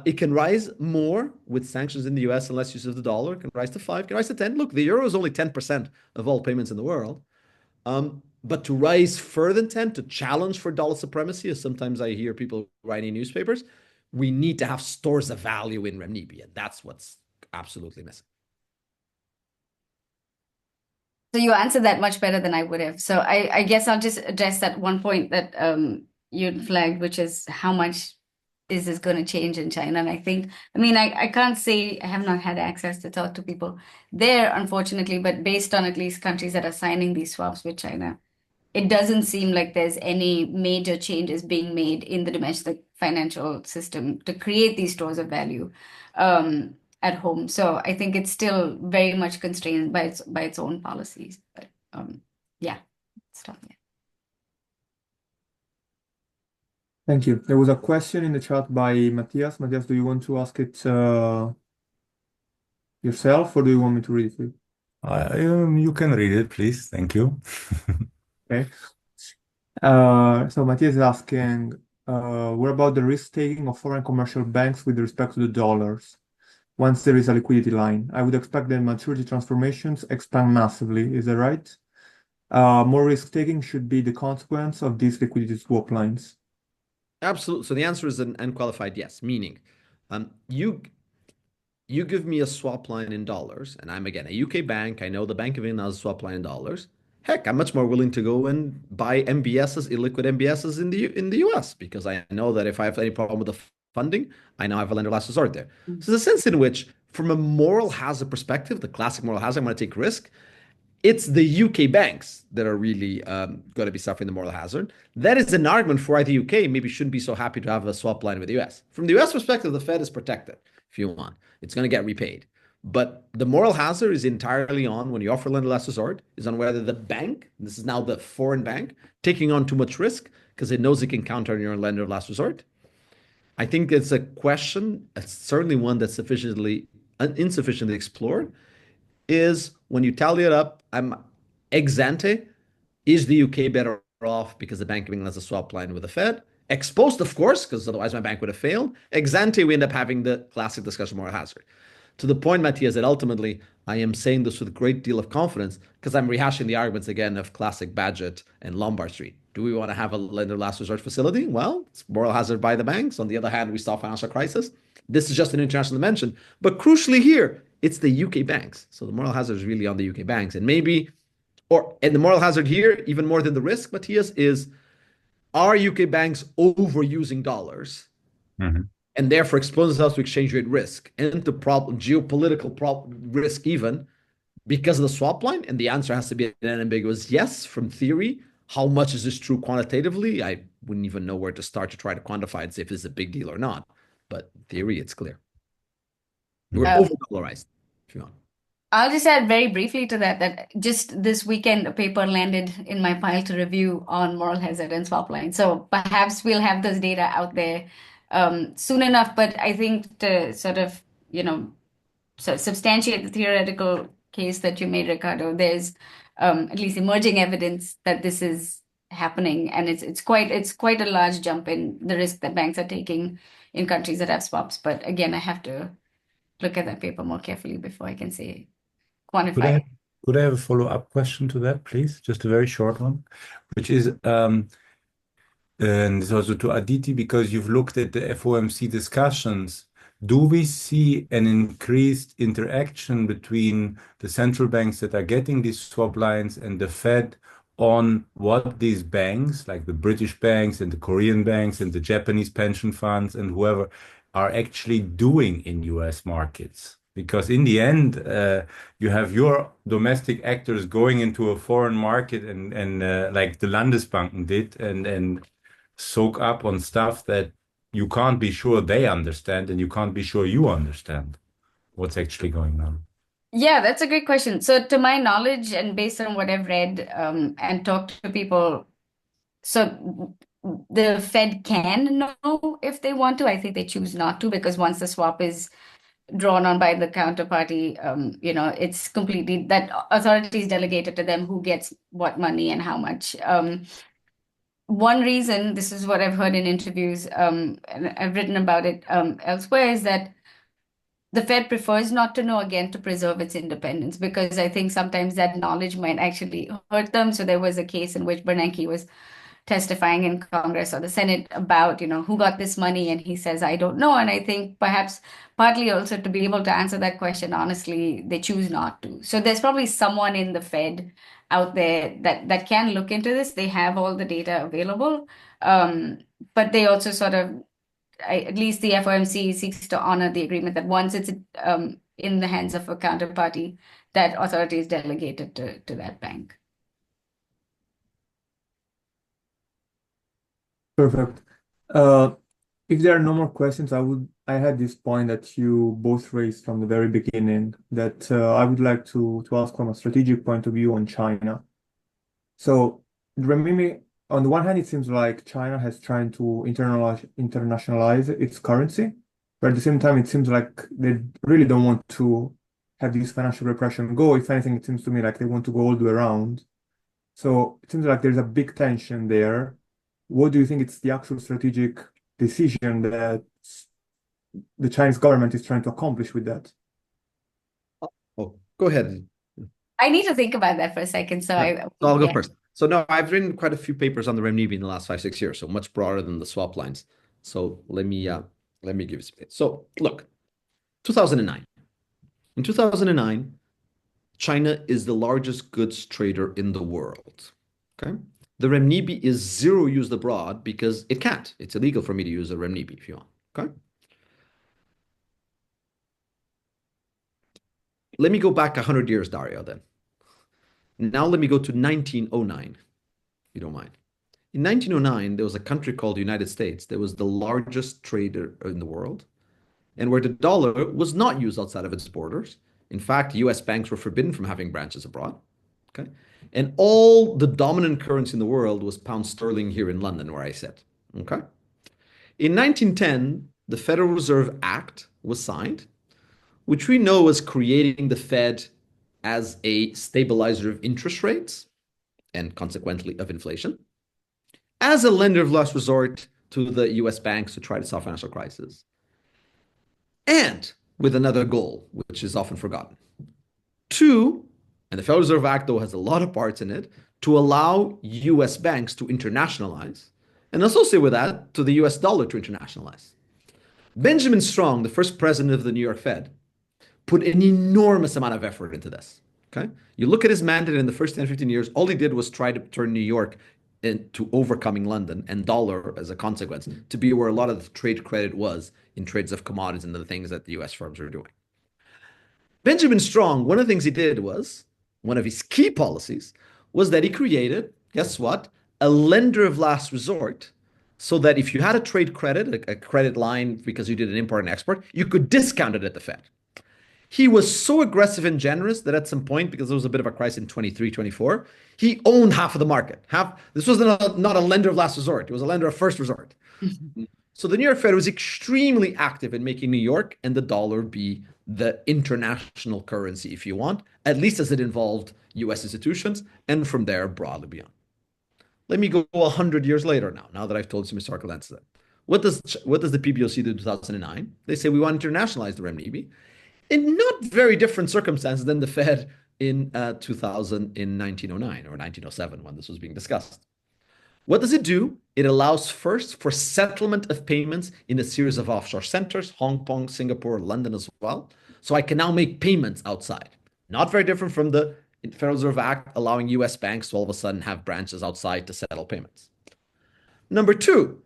It can rise more with sanctions in the US and less use of the dollar. It can rise to 5, can rise to 10. Look, the euro is only 10% of all payments in the world. But to rise further than 10, to challenge for dollar supremacy, as sometimes I hear people writing in newspapers, we need to have stores of value in renminbi, and that's what's absolutely missing. So you answered that much better than I would have. So I guess I'll just address that one point that you'd flagged, which is how much is this going to change in China? And I think, I mean, I can't say, I have not had access to talk to people there, unfortunately, but based on at least countries that are signing these swaps with China, it doesn't seem like there's any major changes being made in the domestic financial system to create these stores of value at home. So I think it's still very much constrained by its own policies. But yeah, stop there. Thank you. There was a question in the chat by Matthias. Matthias, do you want to ask it yourself, or do you want me to read it for you? You can read it, please. Thank you. Okay. So Matthias is asking, what about the risk-taking of foreign commercial banks with respect to the dollars once there is a liquidity line? I would expect that maturity transformations expand massively. Is that right? More risk-taking should be the consequence of these liquidity swap lines. Absolutely. So the answer is an unqualified yes, meaning you give me a swap line in dollars, and I'm again a UK bank. I know the Bank of England has a swap line in dollars. Heck, I'm much more willing to go and buy MBSs, illiquid MBSs in the US, because I know that if I have any problem with the funding, I now have a lender of last resort there. So there's a sense in which, from a moral hazard perspective, the classic moral hazard, I'm going to take risk. It's the UK banks that are really going to be suffering the moral hazard. That is an argument for why the UK maybe shouldn't be so happy to have a swap line with the US. From the US perspective, the Fed is protected, if you want. It's going to get repaid. But the moral hazard is entirely on, when you offer lender last resort, is on whether the bank, this is now the foreign bank, taking on too much risk because it knows it can counter on your lender of last resort. I think it's a question, it's certainly one that's insufficiently explored, is when you tally it up, I'm ex ante, is the UK better off because the Bank of England has a swap line with the Fed? Ex post, of course, because otherwise my bank would have failed. Ex ante, we end up having the classic discussion moral hazard. to the point, Matthias, that ultimately I am saying this with a great deal of confidence because I'm rehashing the arguments again of classic Badgett and Lombard Street. Do we want to have a lender last resort facility? Well, it's moral hazard by the banks. On the other hand, we saw financial crisis. This is just an international dimension. But crucially here, it's the UK banks. So the moral hazard is really on the UK banks. And maybe, and the moral hazard here, even more than the risk, Matthias, is are UK banks overusing dollars? Mhm. And therefore expose themselves to exchange rate risk and to geopolitical risk even because of the swap line? And the answer has to be an ambiguous yes from theory. How much is this true quantitatively? I wouldn't even know where to start to try to quantify and say if this is a big deal or not. But in theory, it's clear. We're over-dollarized, if you want. I'll just add very briefly to that, that just this weekend, a paper landed in my pile to review on moral hazard and swap line. So perhaps we'll have this data out there soon enough. But I think to sort of, so substantiate the theoretical case that you made, Ricardo, there's at least emerging evidence that this is happening, and it's quite a large jump in the risk that banks are taking in countries that have swaps. But again, I have to look at that paper more carefully before I can say Could I quantify. have, could I have a follow-up question to that, please? Just a very short one, which is, and it's also to Aditi, because you've looked at the FOMC discussions. Do we see an increased interaction between the central banks that are getting these swap lines and the Fed on what these banks, like the British banks and the Korean banks and the Japanese pension funds and whoever, are actually doing in US markets? Because in the end, you have your domestic actors going into a foreign market and like the Landesbanken did and soak up on stuff that you can't be sure they understand and you can't be sure you understand what's actually going on. Yeah, that's a great question. So, to my knowledge, and based on what I've read and talked to people, so the Fed can know if they want to. I think they choose not to because once the swap is drawn on by the counterparty, it's completely that authority is delegated to them who gets what money and how much. One reason, this is what I've heard in interviews, and I've written about it elsewhere, is that the Fed prefers not to know again to preserve its independence because I think sometimes that knowledge might actually hurt them. So there was a case in which Bernanke was testifying in Congress or the Senate about, who got this money, and he says, I don't know. And I think perhaps partly also to be able to answer that question honestly, they choose not to. So there's probably someone in the Fed out there that can look into this. They have all the data available. But they also sort of at least the FOMC seeks to honor the agreement that once it's in the hands of a counterparty, that authority is delegated to that bank. Perfect. If there are no more questions, I had this point that you both raised from the very beginning that I would like to ask from a strategic point of view on China. So, renminbi, on the one hand, it seems like China has tried to internationalize its currency, but at the same time, it seems like they really don't want to have this financial repression go. If anything, it seems to me like they want to go all the way around. So it seems like there's a big tension there. What do you think it's the actual strategic decision that the Chinese government is trying to accomplish with that? Oh, go ahead. I need to think about that for a second. So I'll go first. So no, I've written quite a few papers on the renminbi in the last 5-6 years, so much broader than the swap lines. So let me give you some. So look, 2009. In 2009, China is the largest goods trader in the world. Okay, the renminbi is zero used abroad because it can't. It's illegal for me to use a renminbi if you want. Okay. Let me go back 100 years, Dario. Then. Now let me go to 1909. If you don't mind. In 1909, there was a country called the United States that was the largest trader in the world, and where the dollar was not used outside of its borders. In fact, US banks were forbidden from having branches abroad. Okay. And all the dominant currency in the world was pound sterling here in London, where I sit. Okay. In 1910, the Federal Reserve Act was signed, which we know was creating the Fed as a stabilizer of interest rates and consequently of inflation, as a lender of last resort to the US banks to try to solve financial crisis. And with another goal, which is often forgotten. Two, and the Federal Reserve Act, though, has a lot of parts in it, to allow US banks to internationalize, and associate with that to the US dollar to internationalize. Benjamin Strong, the first president of the New York Fed, put an enormous amount of effort into this. Okay. You look at his mandate in the first 10, 15 years, all he did was try to turn New York into overcoming London and dollar as a consequence to be where a lot of the trade credit was in trades of commodities and the things that the US firms were doing. Benjamin Strong, one of the things he did was, one of his key policies was that he created, guess what? A lender of last resort so that if you had a trade credit, a credit line because you did an import and export, you could discount it at the Fed. He was so aggressive and generous that at some point, because there was a bit of a crisis in 23, 24, he owned half of the market. This was not a lender of last resort. It was a lender of first resort. So the New York Fed was extremely active in making New York and the dollar be the international currency, if you want, at least as it involved US institutions, and from there broadly beyond. Let me go 100 years later now that I've told some historical answers. What does the PBOC do in 2009? They say we want to internationalize the renminbi in not very different circumstances than the Fed in 2000 in 1909 or 1907 when this was being discussed. What does it do? It allows first for settlement of payments in a series of offshore centers, Hong Kong, Singapore, London as well. So I can now make payments outside. Not very different from the Federal Reserve Act allowing US banks to all of a sudden have branches outside to settle payments. Number two,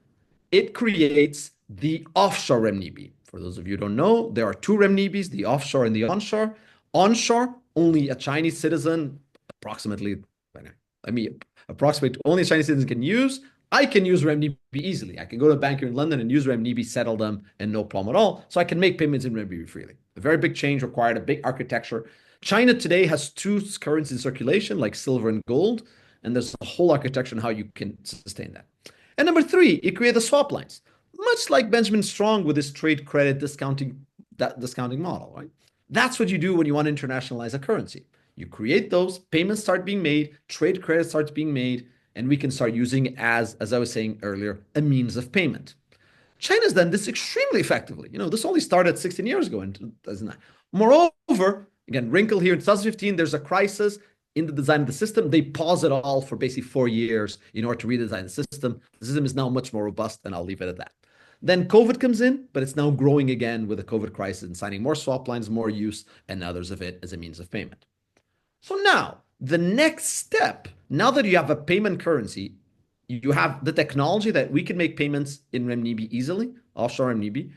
it creates the offshore renminbi. For those of you who don't know, there are two renminbis, the offshore and the onshore. Onshore, only a Chinese citizen, approximately only a Chinese citizen can use. I can use renminbi easily. I can go to a bank here in London and use renminbi, settle them, and no problem at all. So I can make payments in renminbi freely. A very big change required a big architecture. China today has two currencies in circulation, like silver and gold, and there's a whole architecture on how you can sustain that. And number three, it created the swap lines, much like Benjamin Strong with his trade credit discounting model, right? That's what you do when you want to internationalize a currency. You create those, payments start being made, trade credit starts being made, and we can start using it as I was saying earlier, a means of payment. China's done this extremely effectively. This only started 16 years ago in 2009. Moreover, again, wrinkle here in 2015, there's a crisis in the design of the system. They pause it all for basically 4 years in order to redesign the system. The system is now much more robust, and I'll leave it at that. Then COVID comes in, but it's now growing again with the COVID crisis and signing more swap lines, more use, and others of it as a means of payment. So now, the next step, now that you have a payment currency, you have the technology that we can make payments in renminbi easily, offshore renminbi.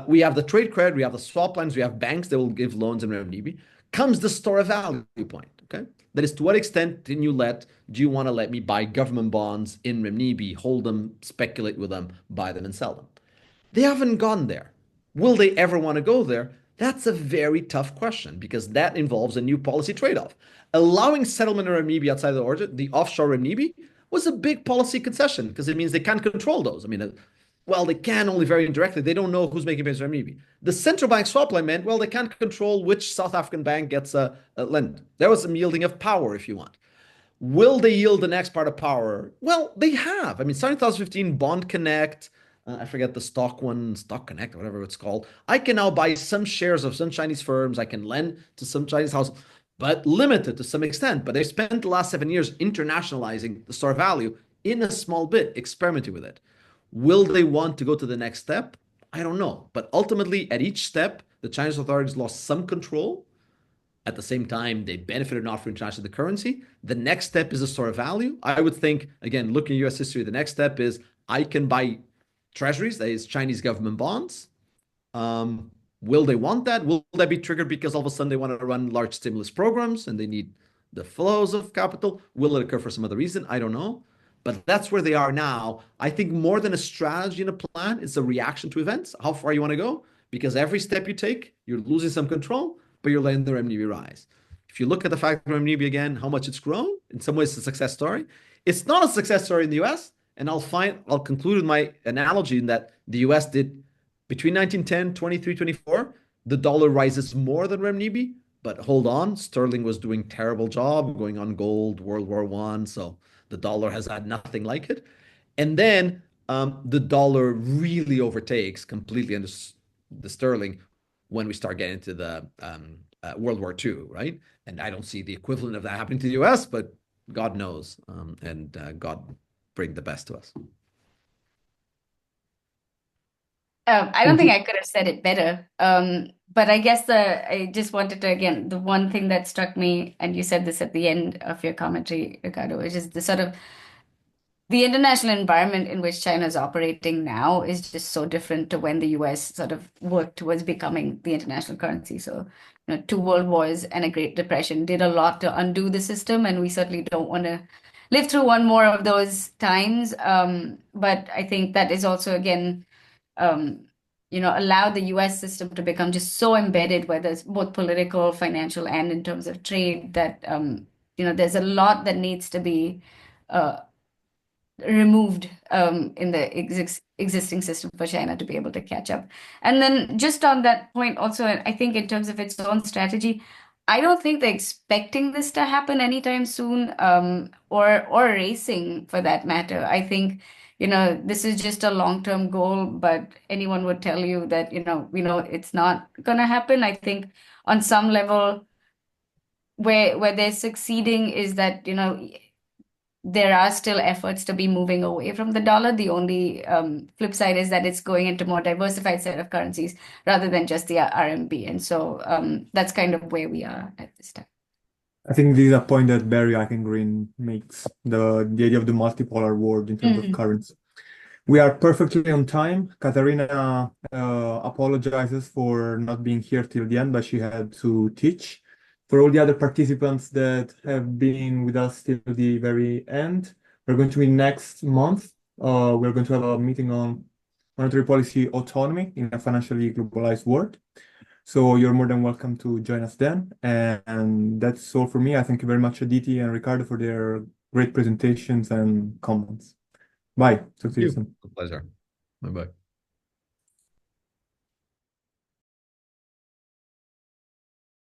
We have the trade credit, we have the swap lines, we have banks that will give loans in renminbi. Comes the store of value point, okay? That is, to what extent do you want to let me buy government bonds in renminbi, hold them, speculate with them, buy them and sell them? They haven't gone there. Will they ever want to go there? That's a very tough question because that involves a new policy trade-off. Allowing settlement of renminbi outside of the origin, the offshore renminbi, was a big policy concession because it means they can't control those. They can only very indirectly. They don't know who's making payments in renminbi. The central bank swap line meant, they can't control which South African bank gets a lend. There was some yielding of power, if you want. Will they yield the next part of power? Well, they have. Starting 2015, Bond Connect, I forget the Stock Connect, whatever it's called. I can now buy some shares of some Chinese firms. I can lend to some Chinese houses, but limited to some extent. But they spent the last 7 years internationalizing the store of value in a small bit, experimenting with it. Will they want to go to the next step? I don't know. But ultimately, at each step, the Chinese authorities lost some control. At the same time, they benefited not from international the currency. The next step is a store of value. I would think, again, looking at US history, the next step is I can buy treasuries, that is Chinese government bonds. Will they want that? Will that be triggered because all of a sudden they want to run large stimulus programs and they need the flows of capital? Will it occur for some other reason? I don't know. But that's where they are now. I think more than a strategy and a plan, it's a reaction to events, how far you want to go. Because every step you take, you're losing some control, but you're letting the renminbi rise. If you look at the fact of renminbi again, how much it's grown, in some ways it's a success story. It's not a success story in the US. And I'll conclude with my analogy in that the US did between 1910, 23, 24, the dollar rises more than renminbi, but hold on, sterling was doing terrible job, going on gold, World War I, so the dollar has had nothing like it. And then the dollar really overtakes completely under the sterling when we start getting into the World War II, right? And I don't see the equivalent of that happening to the US, but God knows, and God bring the best to us. I don't think I could have said it better. But I guess I just wanted to, again, the one thing that struck me, and you said this at the end of your commentary, Ricardo, which is the sort of the international environment in which China is operating now is just so different to when the US sort of worked towards becoming the international currency. So, two world wars and a Great Depression did a lot to undo the system, and we certainly don't want to live through one more of those times. But I think that is also, again, allowed the US system to become just so embedded, whether it's both political, financial, and in terms of trade, that, there's a lot that needs to be removed in the existing system for China to be able to catch up. And then just on that point also, I think in terms of its own strategy, I don't think they're expecting this to happen anytime soon, or racing for that matter. I think, this is just a long-term goal, but anyone would tell you that, we know it's not gonna happen. I think on some level where they're succeeding is that, there are still efforts to be moving away from the dollar. The only flip side is that it's going into more diversified set of currencies rather than just the RMB. And so that's kind of where we are at this time. I think this is a point that Barry Eichengreen makes, the idea of the multipolar world in terms of currency. We are perfectly on time. Katarina apologizes for not being here till the end, but she had to teach. For all the other participants that have been with us till the very end, we're going to meet next month. We're going to have a meeting on monetary policy autonomy in a financially globalized world. So you're more than welcome to join us then. And that's all for me. I thank you very much, Aditi and Ricardo, for their great presentations and comments. Bye. Talk to you soon. A pleasure. Bye-bye.